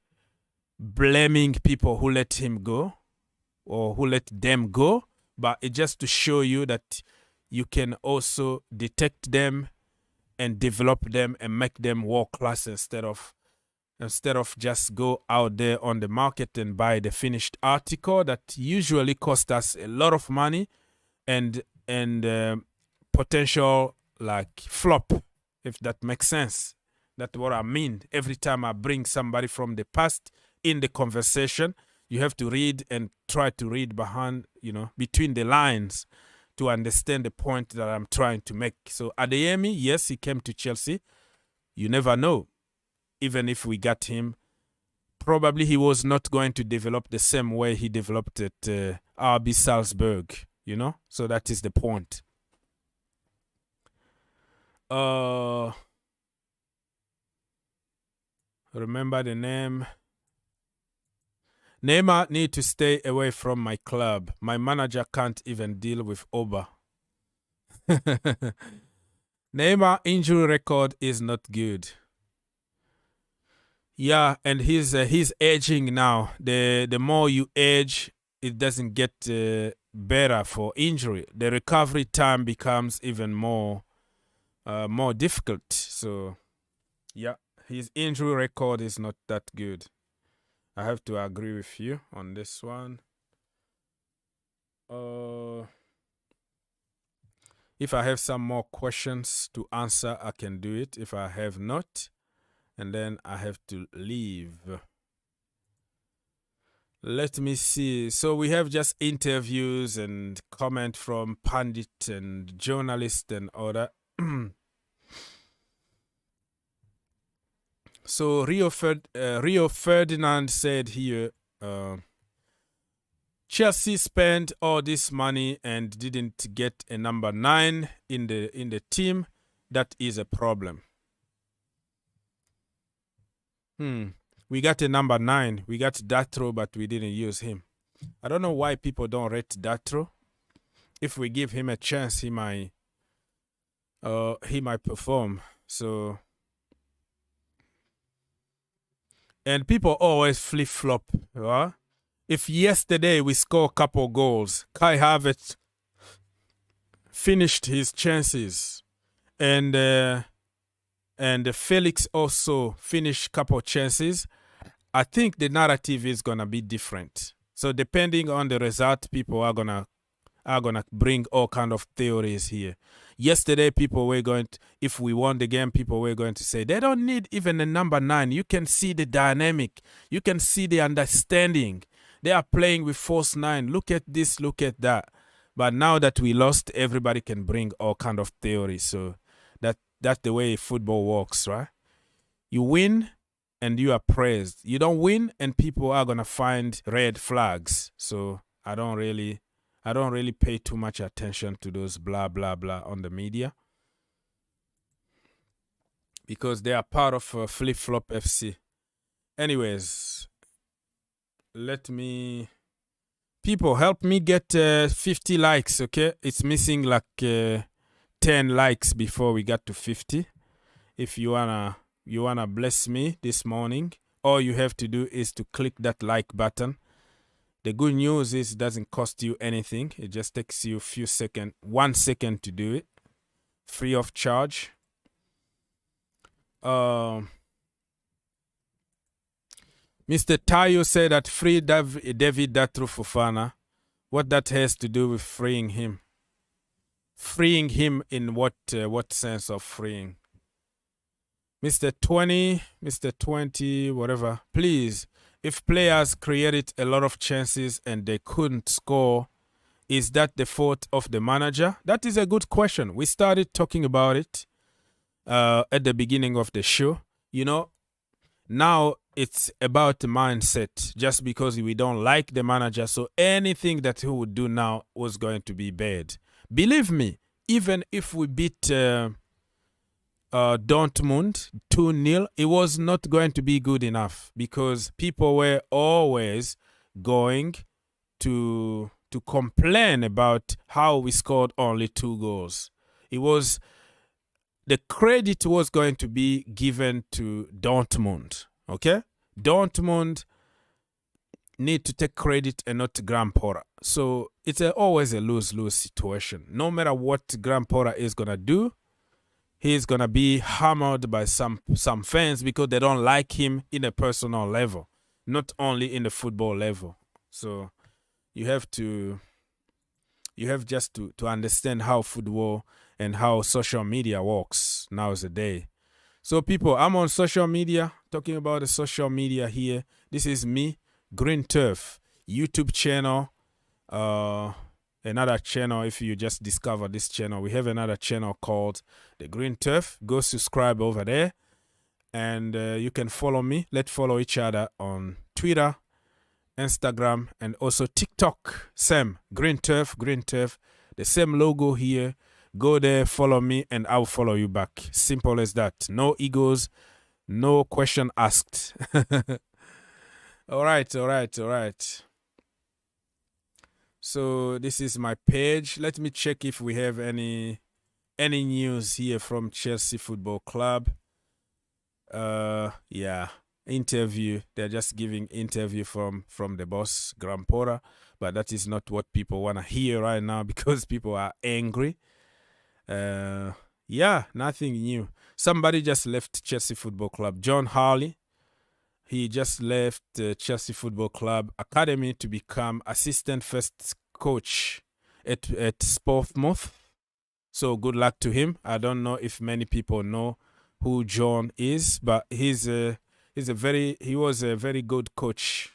blaming people who let him go or who let them go, but it's just to show you that you can also detect them and develop them and make them world class instead of just go out there on the market and buy the finished article that usually cost us a lot of money and potential like flop, if that makes sense. That's what I mean. Every time I bring somebody from the past in the conversation, you have to read and try to read behind, between the lines to understand the point that I'm trying to make. So Adeyemi, yes, he came to Chelsea. You never know. Even if we got him, probably he was not going to develop the same way he developed at RB Salzburg, So that is the point. Remember the name. Neymar need to stay away from my club. My manager can't even deal with Oba. Neymar injury record is not good. Yeah, and he's aging now. The more you age, it doesn't get better for injury. The recovery time becomes even more difficult. So, yeah, his injury record is not that good. I have to agree with you on this one. If I have some more questions to answer, I can do it. If I have not, and then I have to leave. Let me see. So we have just interviews and comment from pundit and journalist and other. So Rio Ferdinand said here, Chelsea spent all this money and didn't get a number 9 in the team. That is a problem. We got a number 9. We got Datro, but we didn't use him. I don't know why people don't rate Datro. If we give him a chance, he might perform. So, and people always flip-flop. Right? If yesterday we score a couple goals, Kai Havertz finished his chances, and Felix also finished couple chances, I think the narrative is gonna be different. So depending on the result, people are gonna bring all kind of theories here. Yesterday, people were going to, if we won the game, people were going to say they don't need even a number 9. You can see the dynamic. You can see the understanding. They are playing with false 9. Look at this, look at that. But now that we lost, everybody can bring all kind of theories. So that's the way football works, right? You win and you are praised. You don't win and people are going to find red flags. So I don't really pay too much attention to those blah, blah, blah on the media. Because they are part of Flip-Flop FC. Anyways, people help me get 50 likes, okay? It's missing like 10 likes before we got to 50. If you wanna bless me this morning, all you have to do is to click that like button. The good news is it doesn't cost you anything. It just takes you 1 second to do it. Free of charge. Mr. Tayo said that free David Datro Fofana. What that has to do with freeing him? Freeing him in what sense of freeing? Mr. 20, whatever. Please. If players created a lot of chances and they couldn't score, is that the fault of the manager? That is a good question. We started talking about it at the beginning of the show. Now it's about the mindset. Just because we don't like the manager, so anything that he would do now was going to be bad. Believe me, even if we beat Dortmund 2-0, it was not going to be good enough because people were always going to complain about how we scored only 2 goals. The credit was going to be given to Dortmund. Okay, Dortmund need to take credit and not Graham Potter. So it's always a lose-lose situation. No matter what Graham Potter is gonna do, he's gonna be hammered by some fans because they don't like him in a personal level, not only in the football level. So you have just to understand how football and how social media works nowadays. So people, I'm on social media, talking about the social media here. This is me, Green Turf, YouTube channel, another channel. If you just discover this channel, we have another channel called the Green Turf. Go subscribe over there, and you can follow me. Let's follow each other on Twitter, Instagram, and also TikTok. Same, Green Turf, the same logo here. Go there, follow me, and I'll follow you back. Simple as that. No egos, no question asked. All right. So this is my page. Let me check if we have any news here from Chelsea Football Club. Yeah, interview. They're just giving interview from the boss, Graham Potter, but that is not what people want to hear right now because people are angry. Yeah, nothing new. Somebody just left Chelsea Football Club. John Harley. He just left Chelsea Football Club Academy to become assistant first coach at Portsmouth. So good luck to him. I don't know if many people know who John is, but he was a very good coach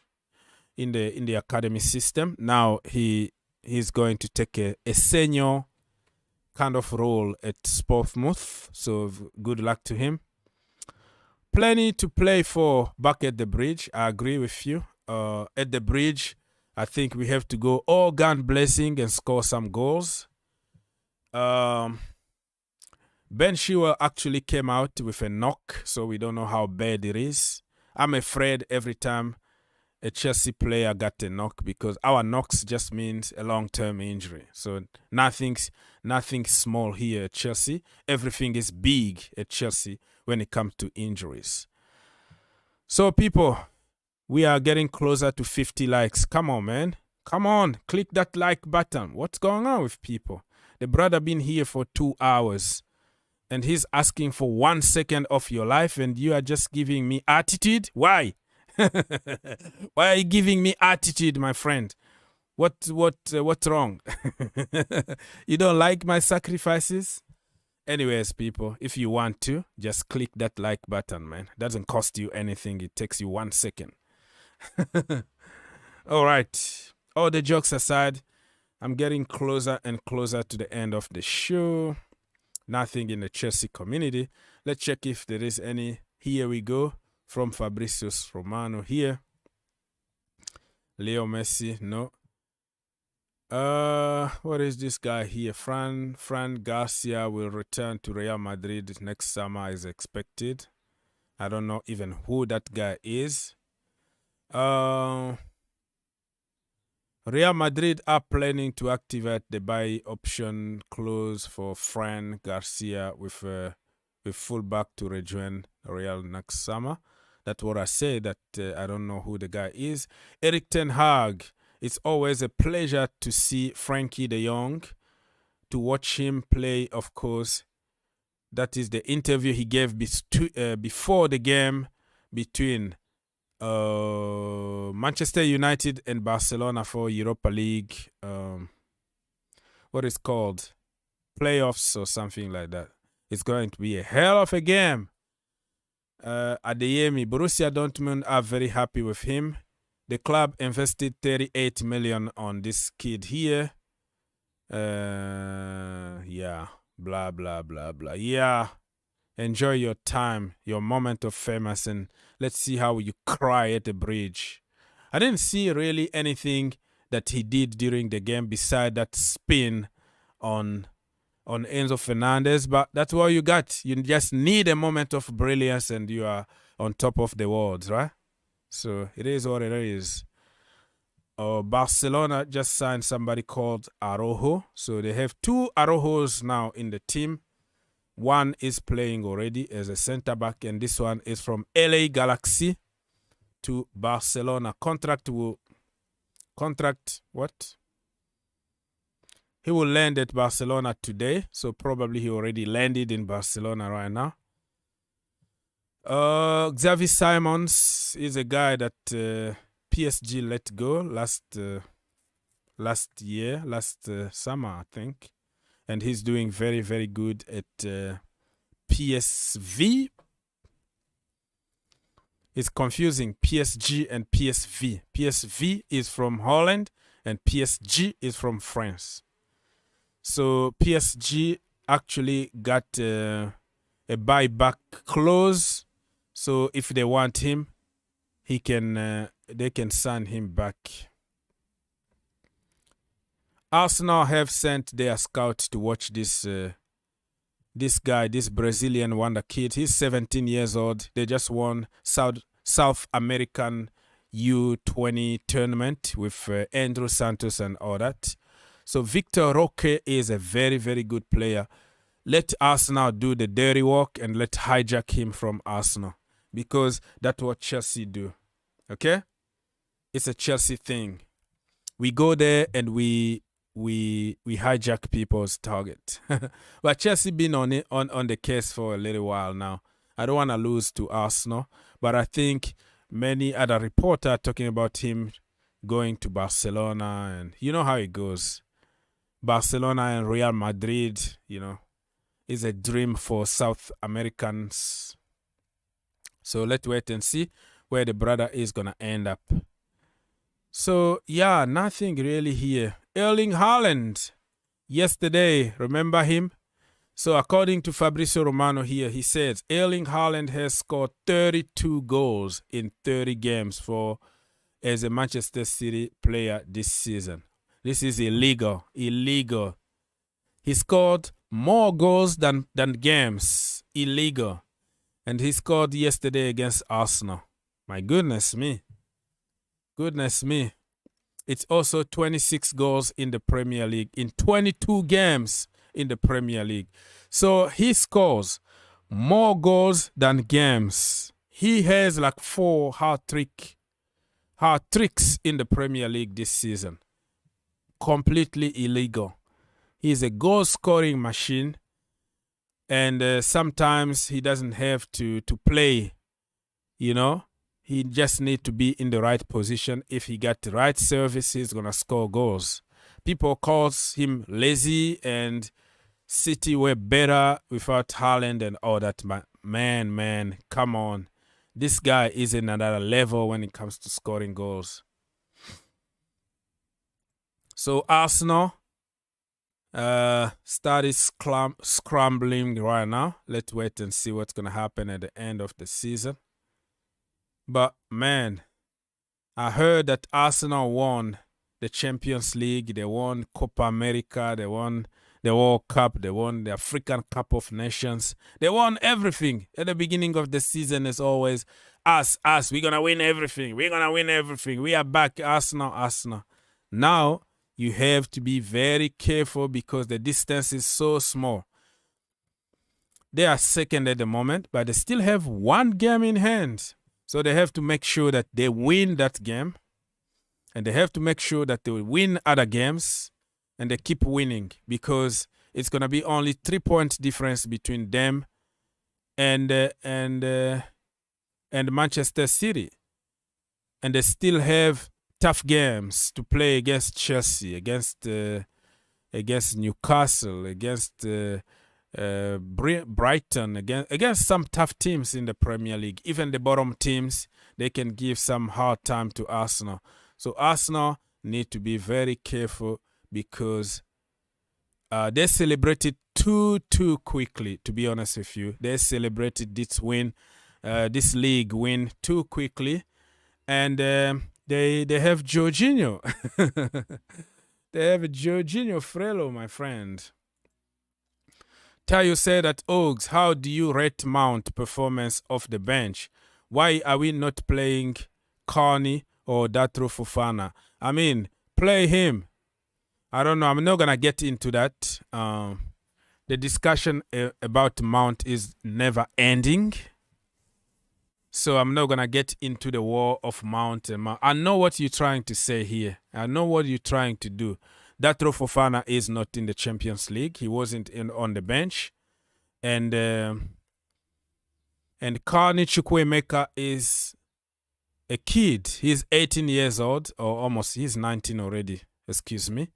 in the academy system. Now he's going to take a senior kind of role at Portsmouth. So good luck to him. Plenty to play for back at the Bridge. I agree with you. At the Bridge, I think we have to go all gun blazing and score some goals. Ben Chilwell actually came out with a knock, so we don't know how bad it is. I'm afraid every time a Chelsea player got a knock because our knocks just means a long-term injury. So nothing small here at Chelsea. Everything is big at Chelsea when it comes to injuries. So people, we are getting closer to 50 likes. Come on, man. Come on, click that like button. What's going on with people? The brother been here for 2 hours and he's asking for 1 second of your life and you are just giving me attitude? Why? Why are you giving me attitude, my friend? What's wrong? You don't like my sacrifices? Anyways, people, if you want to, just click that like button, man. Doesn't cost you anything. It takes you 1 second. All right. All the jokes aside, I'm getting closer and closer to the end of the show. Nothing in the Chelsea community. Let's check if there is any. Here we go. From Fabricius Romano here. Leo Messi, no. What is this guy here? Fran Garcia will return to Real Madrid next summer is expected. I don't know even who that guy is. Real Madrid are planning to activate the buy option clause for Fran Garcia with fullback to rejoin Real next summer. That's what I say, that I don't know who the guy is. Eric Ten Hag. It's always a pleasure to see Frankie de Jong, to watch him play, of course. That is the interview he gave before the game between Manchester United and Barcelona for Europa League. What is called? Playoffs or something like that. It's going to be a hell of a game. Adeyemi, Borussia Dortmund are very happy with him. The club invested 38 million on this kid here. Yeah, blah, blah, blah, blah. Yeah, enjoy your time, your moment of famous, and let's see how you cry at the Bridge. I didn't see really anything that he did during the game beside that spin on on Enzo Fernandez, but that's what you got. You just need a moment of brilliance and you are on top of the world, right? So it is what it is. Barcelona just signed somebody called Araujo. So they have 2 Araujos now in the team. One is playing already as a center-back, and this one is from LA Galaxy to Barcelona. Contract, what? He will land at Barcelona today, so probably he already landed in Barcelona right now. Xavi Simons is a guy that PSG let go last summer, I think. And he's doing very, very good at PSV. It's confusing, PSG and PSV. PSV is from Holland and PSG is from France. So PSG actually got a buyback clause. So if they want him, they can sign him back. Arsenal have sent their scout to watch this guy, this Brazilian wonder kid. He's 17 years old. They just won South American U20 tournament with Andrew Santos and all that. So Victor Roque is a very, very good player. Let Arsenal do the dirty work and let hijack him from Arsenal, because that's what Chelsea do. Okay? It's a Chelsea thing. We go there and we hijack people's target. But Chelsea been on the case for a little while now. I don't want to lose to Arsenal, but I think many other reporters are talking about him going to Barcelona, and you know how it goes. Barcelona and Real Madrid, is a dream for South Americans. So let's wait and see where the brother is going to end up. So, yeah, nothing really here. Erling Haaland, yesterday, remember him? So, according to Fabrizio Romano here, he says Erling Haaland has scored 32 goals in 30 games as a Manchester City player this season. This is illegal. Illegal. He scored more goals than games. Illegal. And he scored yesterday against Arsenal. My goodness me. Goodness me. It's also 26 goals in the Premier League in 22 games in the Premier League. So he scores more goals than games. He has like 4 hat-tricks in the Premier League this season. Completely illegal. He's a goal-scoring machine, and sometimes he doesn't have to play, He just needs to be in the right position. If he got the right service, he's going to score goals. People call him lazy, and City were better without Haaland and all that. Man, come on. This guy is in another level when it comes to scoring goals. So Arsenal started scrambling right now. Let's wait and see what's going to happen at the end of the season. But, man, I heard that Arsenal won the Champions League. They won Copa America. They won the World Cup. They won the African Cup of Nations. They won everything. At the beginning of the season, it's always us. We're going to win everything. We're going to win everything. We are back. Arsenal. Now, you have to be very careful because the distance is so small. They are second at the moment, but they still have 1 game in hand. So they have to make sure that they win that game. And they have to make sure that they will win other games. And they keep winning, because it's going to be only 3-point difference between them and Manchester City. And they still have tough games to play against Chelsea, against Newcastle, against Brighton, against some tough teams in the Premier League. Even the bottom teams, they can give some hard time to Arsenal. So Arsenal need to be very careful, because they celebrated too quickly, to be honest with you. They celebrated this win, this league win too quickly. And they have Jorginho. They have Jorginho Frello, my friend. Tayo said that, Ogs, how do you rate Mount performance off the bench? Why are we not playing Carney or Datro Fofana? I mean, play him. I don't know. I'm not going to get into that. The discussion about Mount is never ending. So I'm not going to get into the war of Mount and Mount. I know what you're trying to say here. I know what you're trying to do. Datro Fofana is not in the Champions League. He wasn't on the bench. And Carney Chukwuemeka is a kid. He's 18 years old, or almost, he's 19 already, excuse me.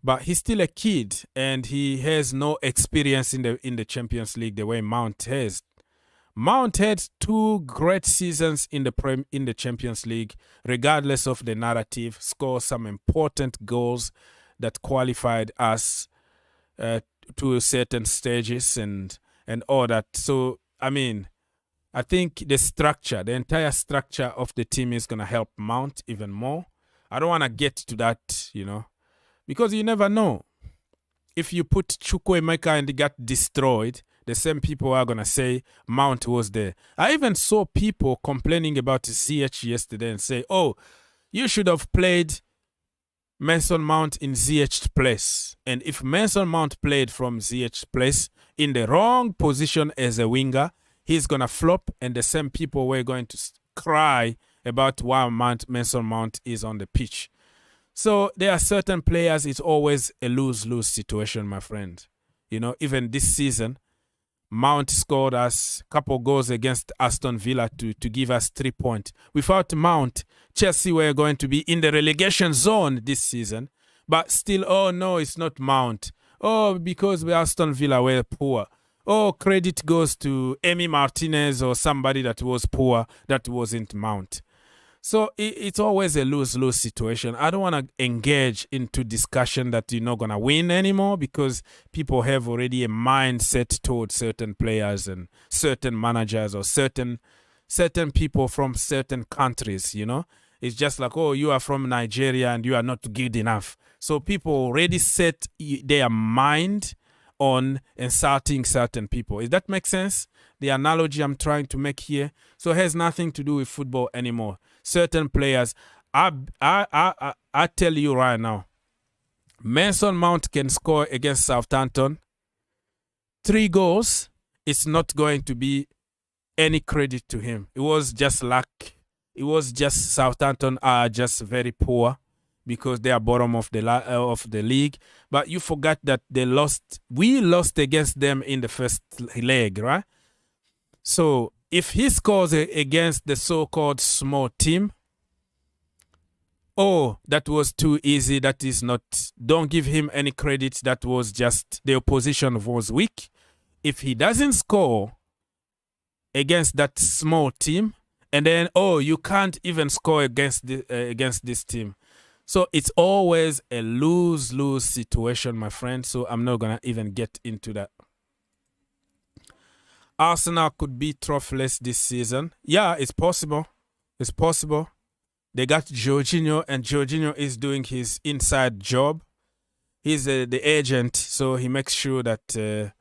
But he's still a kid, and he has no experience in the Champions League the way Mount has. Mount had 2 great seasons in the Champions League, regardless of the narrative, scored some important goals that qualified us to certain stages and all that. So, I mean, I think the entire structure of the team is going to help Mount even more. I don't want to get to that, you know, because you never know. If you put Chukwuemeka and he got destroyed, the same people are going to say Mount was there. I even saw people complaining about ZH yesterday and say, oh, you should have played Mason Mount in ZH's place. And if Mason Mount played from ZH's place in the wrong position as a winger, he's going to flop, and the same people were going to cry about why Mason Mount is on the pitch. So there are certain players, it's always a lose-lose situation, my friend. You know, even this season, Mount scored us a couple goals against Aston Villa to give us 3 points. Without Mount, Chelsea were going to be in the relegation zone this season. But still, oh no, it's not Mount. Oh, because Aston Villa were poor. Oh, credit goes to Emi Martinez or somebody that was poor, that wasn't Mount. So it's always a lose-lose situation. I don't want to engage into discussion that you're not going to win anymore, because people have already a mindset towards certain players and certain managers or certain people from certain countries, you know. It's just like, oh, you are from Nigeria and you are not good enough. So people already set their mind on insulting certain people. Does that make sense? The analogy I'm trying to make here. So it has nothing to do with football anymore. Certain players, I tell you right now, Mason Mount can score against Southampton 3 goals. It's not going to be any credit to him. It was just luck. It was just Southampton are just very poor because they are bottom of the league. But you forgot that they lost. We lost against them in the first leg, right? So if he scores against the so-called small team, oh, that was too easy. That is not. Don't give him any credit. That was just the opposition was weak. If he doesn't score against that small team, and then, oh, you can't even score against this team. So it's always a lose-lose situation, my friend. So I'm not going to even get into that. Arsenal could be trophyless this season. Yeah, it's possible. It's possible. They got Jorginho, and Jorginho is doing his inside job. He's the agent, so he makes sure that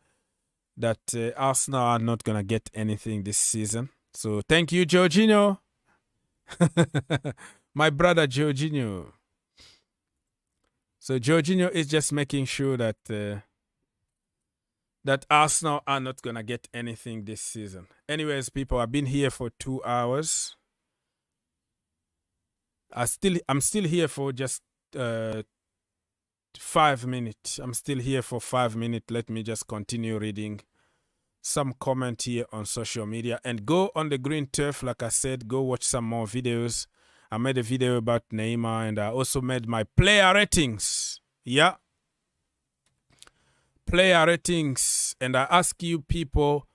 Arsenal are not going to get anything this season. So thank you, Jorginho. My brother Jorginho. So Jorginho is just making sure that that Arsenal are not going to get anything this season. Anyways, people, I've been here for 2 hours. I'm still here for just 5 minutes. I'm still here for 5 minutes. Let me just continue reading some comment here on social media. And go on the green turf, like I said, go watch some more videos. I made a video about Neymar, and I also made my player ratings. Yeah. Player ratings. And I ask you people,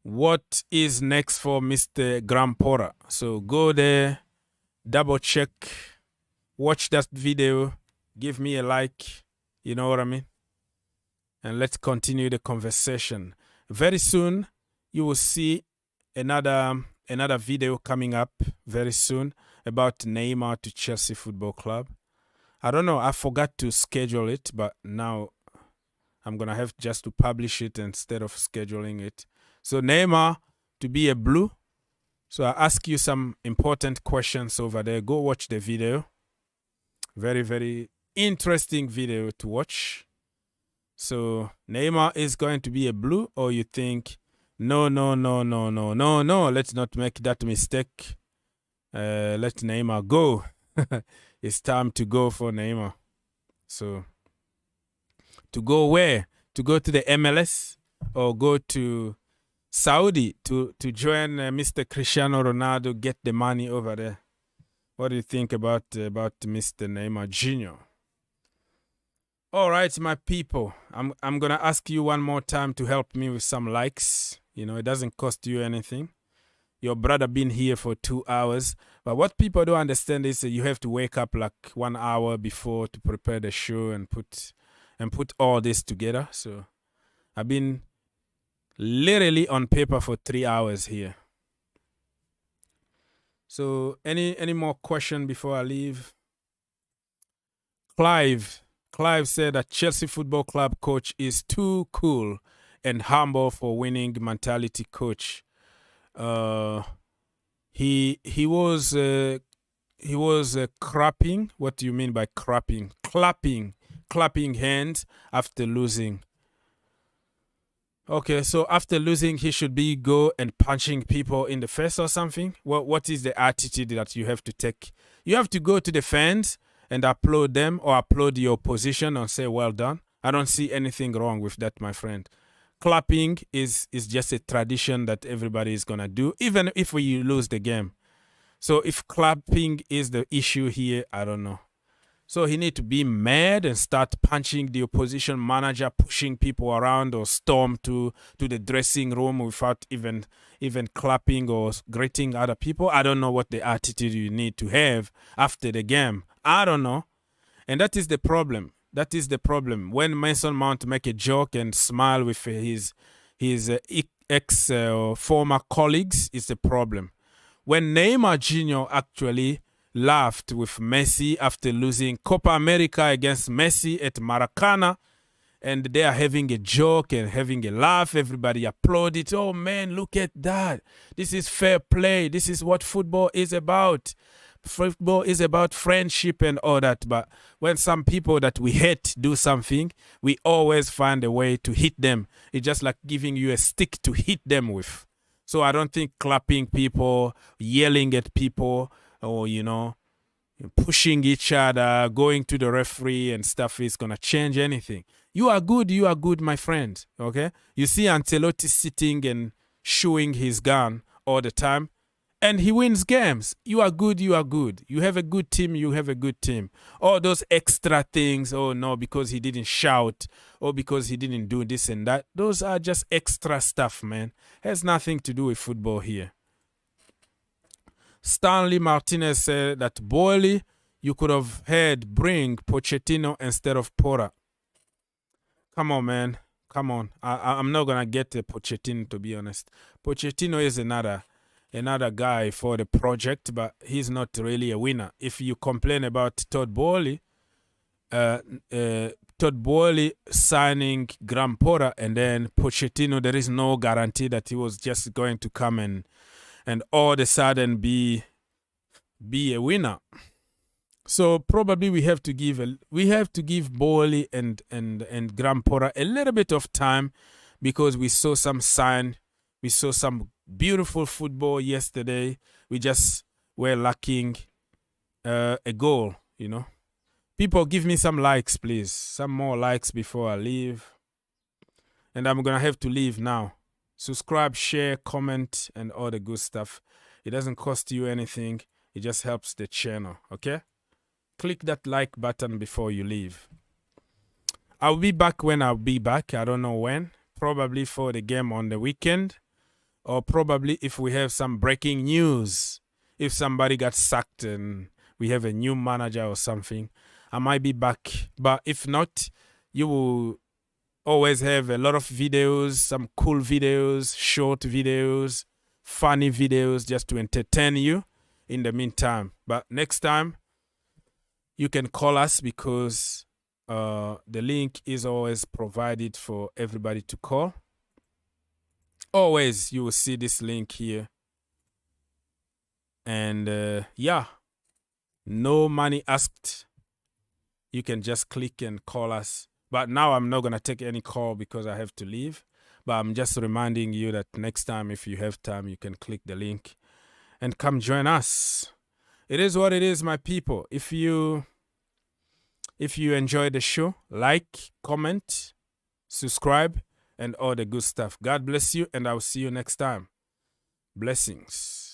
what is next for Mr. Grampora? So go there, double check, watch that video, give me a like, you know what I mean? And let's continue the conversation. Very soon, you will see another video coming up very soon about Neymar to Chelsea Football Club. I don't know, I forgot to schedule it, but now I'm going to have just to publish it instead of scheduling it. So Neymar to be a blue. So I ask you some important questions over there. Go watch the video. Very, very interesting video to watch. So Neymar is going to be a blue, or you think, no, let's not make that mistake. Let Neymar go. It's time to go for Neymar. So to go where? To go to the MLS or go to Saudi to join Mr. Cristiano Ronaldo, get the money over there. What do you think about Mr. Neymar Jr.? All right, my people. I'm gonna ask you one more time to help me with some likes. You know, it doesn't cost you anything. Your brother been here for 2 hours, but what people don't understand is that you have to wake up like 1 hour before to prepare the show and put all this together. So I've been literally on paper for 3 hours here. So any more question before I leave? Clive said that Chelsea Football Club coach is too cool and humble for winning mentality coach. He was crapping. What do you mean by crapping? Clapping hands after losing. Okay, so after losing, he should be go and punching people in the face or something? What is the attitude that you have to take? You have to go to the fans and applaud them or applaud your opposition and say, well done. I don't see anything wrong with that, my friend. Clapping is just a tradition that everybody is going to do, even if we lose the game. So if clapping is the issue here, I don't know. So he need to be mad and start punching the opposition manager, pushing people around, or storm to the dressing room without even clapping or greeting other people. I don't know what the attitude you need to have after the game. I don't know. And that is the problem. That is the problem. When Mason Mount make a joke and smile with his former colleagues, it's a problem. When Neymar Jr. actually laughed with Messi after losing Copa America against Messi at Maracana, and they are having a joke and having a laugh, everybody applauded. Oh man, look at that. This is fair play. This is what football is about. Football is about friendship and all that. But when some people that we hate do something, we always find a way to hit them. It's just like giving you a stick to hit them with. So I don't think clapping people, yelling at people, or, you know, pushing each other, going to the referee and stuff is going to change anything. You are good, my friend, okay? You see Ancelotti sitting and showing his gun all the time, and he wins games. You are good. You have a good team, All those extra things, oh no, because he didn't shout, or because he didn't do this and that, those are just extra stuff, man. Has nothing to do with football here. Stanley Martinez said that Boyle, you could have had bring Pochettino instead of Porra. Come on, man. Come on. I'm not going to get Pochettino, to be honest. Pochettino is another guy for the project, but he's not really a winner. If you complain about Todd Boehly signing Graham Porra and then Pochettino, there is no guarantee that he was just going to come and all of a sudden be a winner. So probably we have to give Boehly and Graham Porra a little bit of time, because we saw some beautiful football yesterday. We just were lacking a goal, you know. People, give me some likes, please. Some more likes before I leave. And I'm going to have to leave now. Subscribe, share, comment, and all the good stuff. It doesn't cost you anything. It just helps the channel, okay? Click that like button before you leave. I'll be back when I'll be back. I don't know when. Probably for the game on the weekend. Or probably if we have some breaking news. If somebody got sacked and we have a new manager or something, I might be back. But if not, you will always have a lot of videos, some cool videos, short videos, funny videos, just to entertain you in the meantime. But next time, you can call us, because The link is always provided for everybody to call. Always, you will see this link here. And yeah, no money asked. You can just click and call us. But now I'm not going to take any call because I have to leave. But I'm just reminding you that next time, if you have time, you can click the link and come join us. It is what it is, my people. If you enjoy the show, like, comment, subscribe, and all the good stuff. God bless you, and I'll see you next time. Blessings.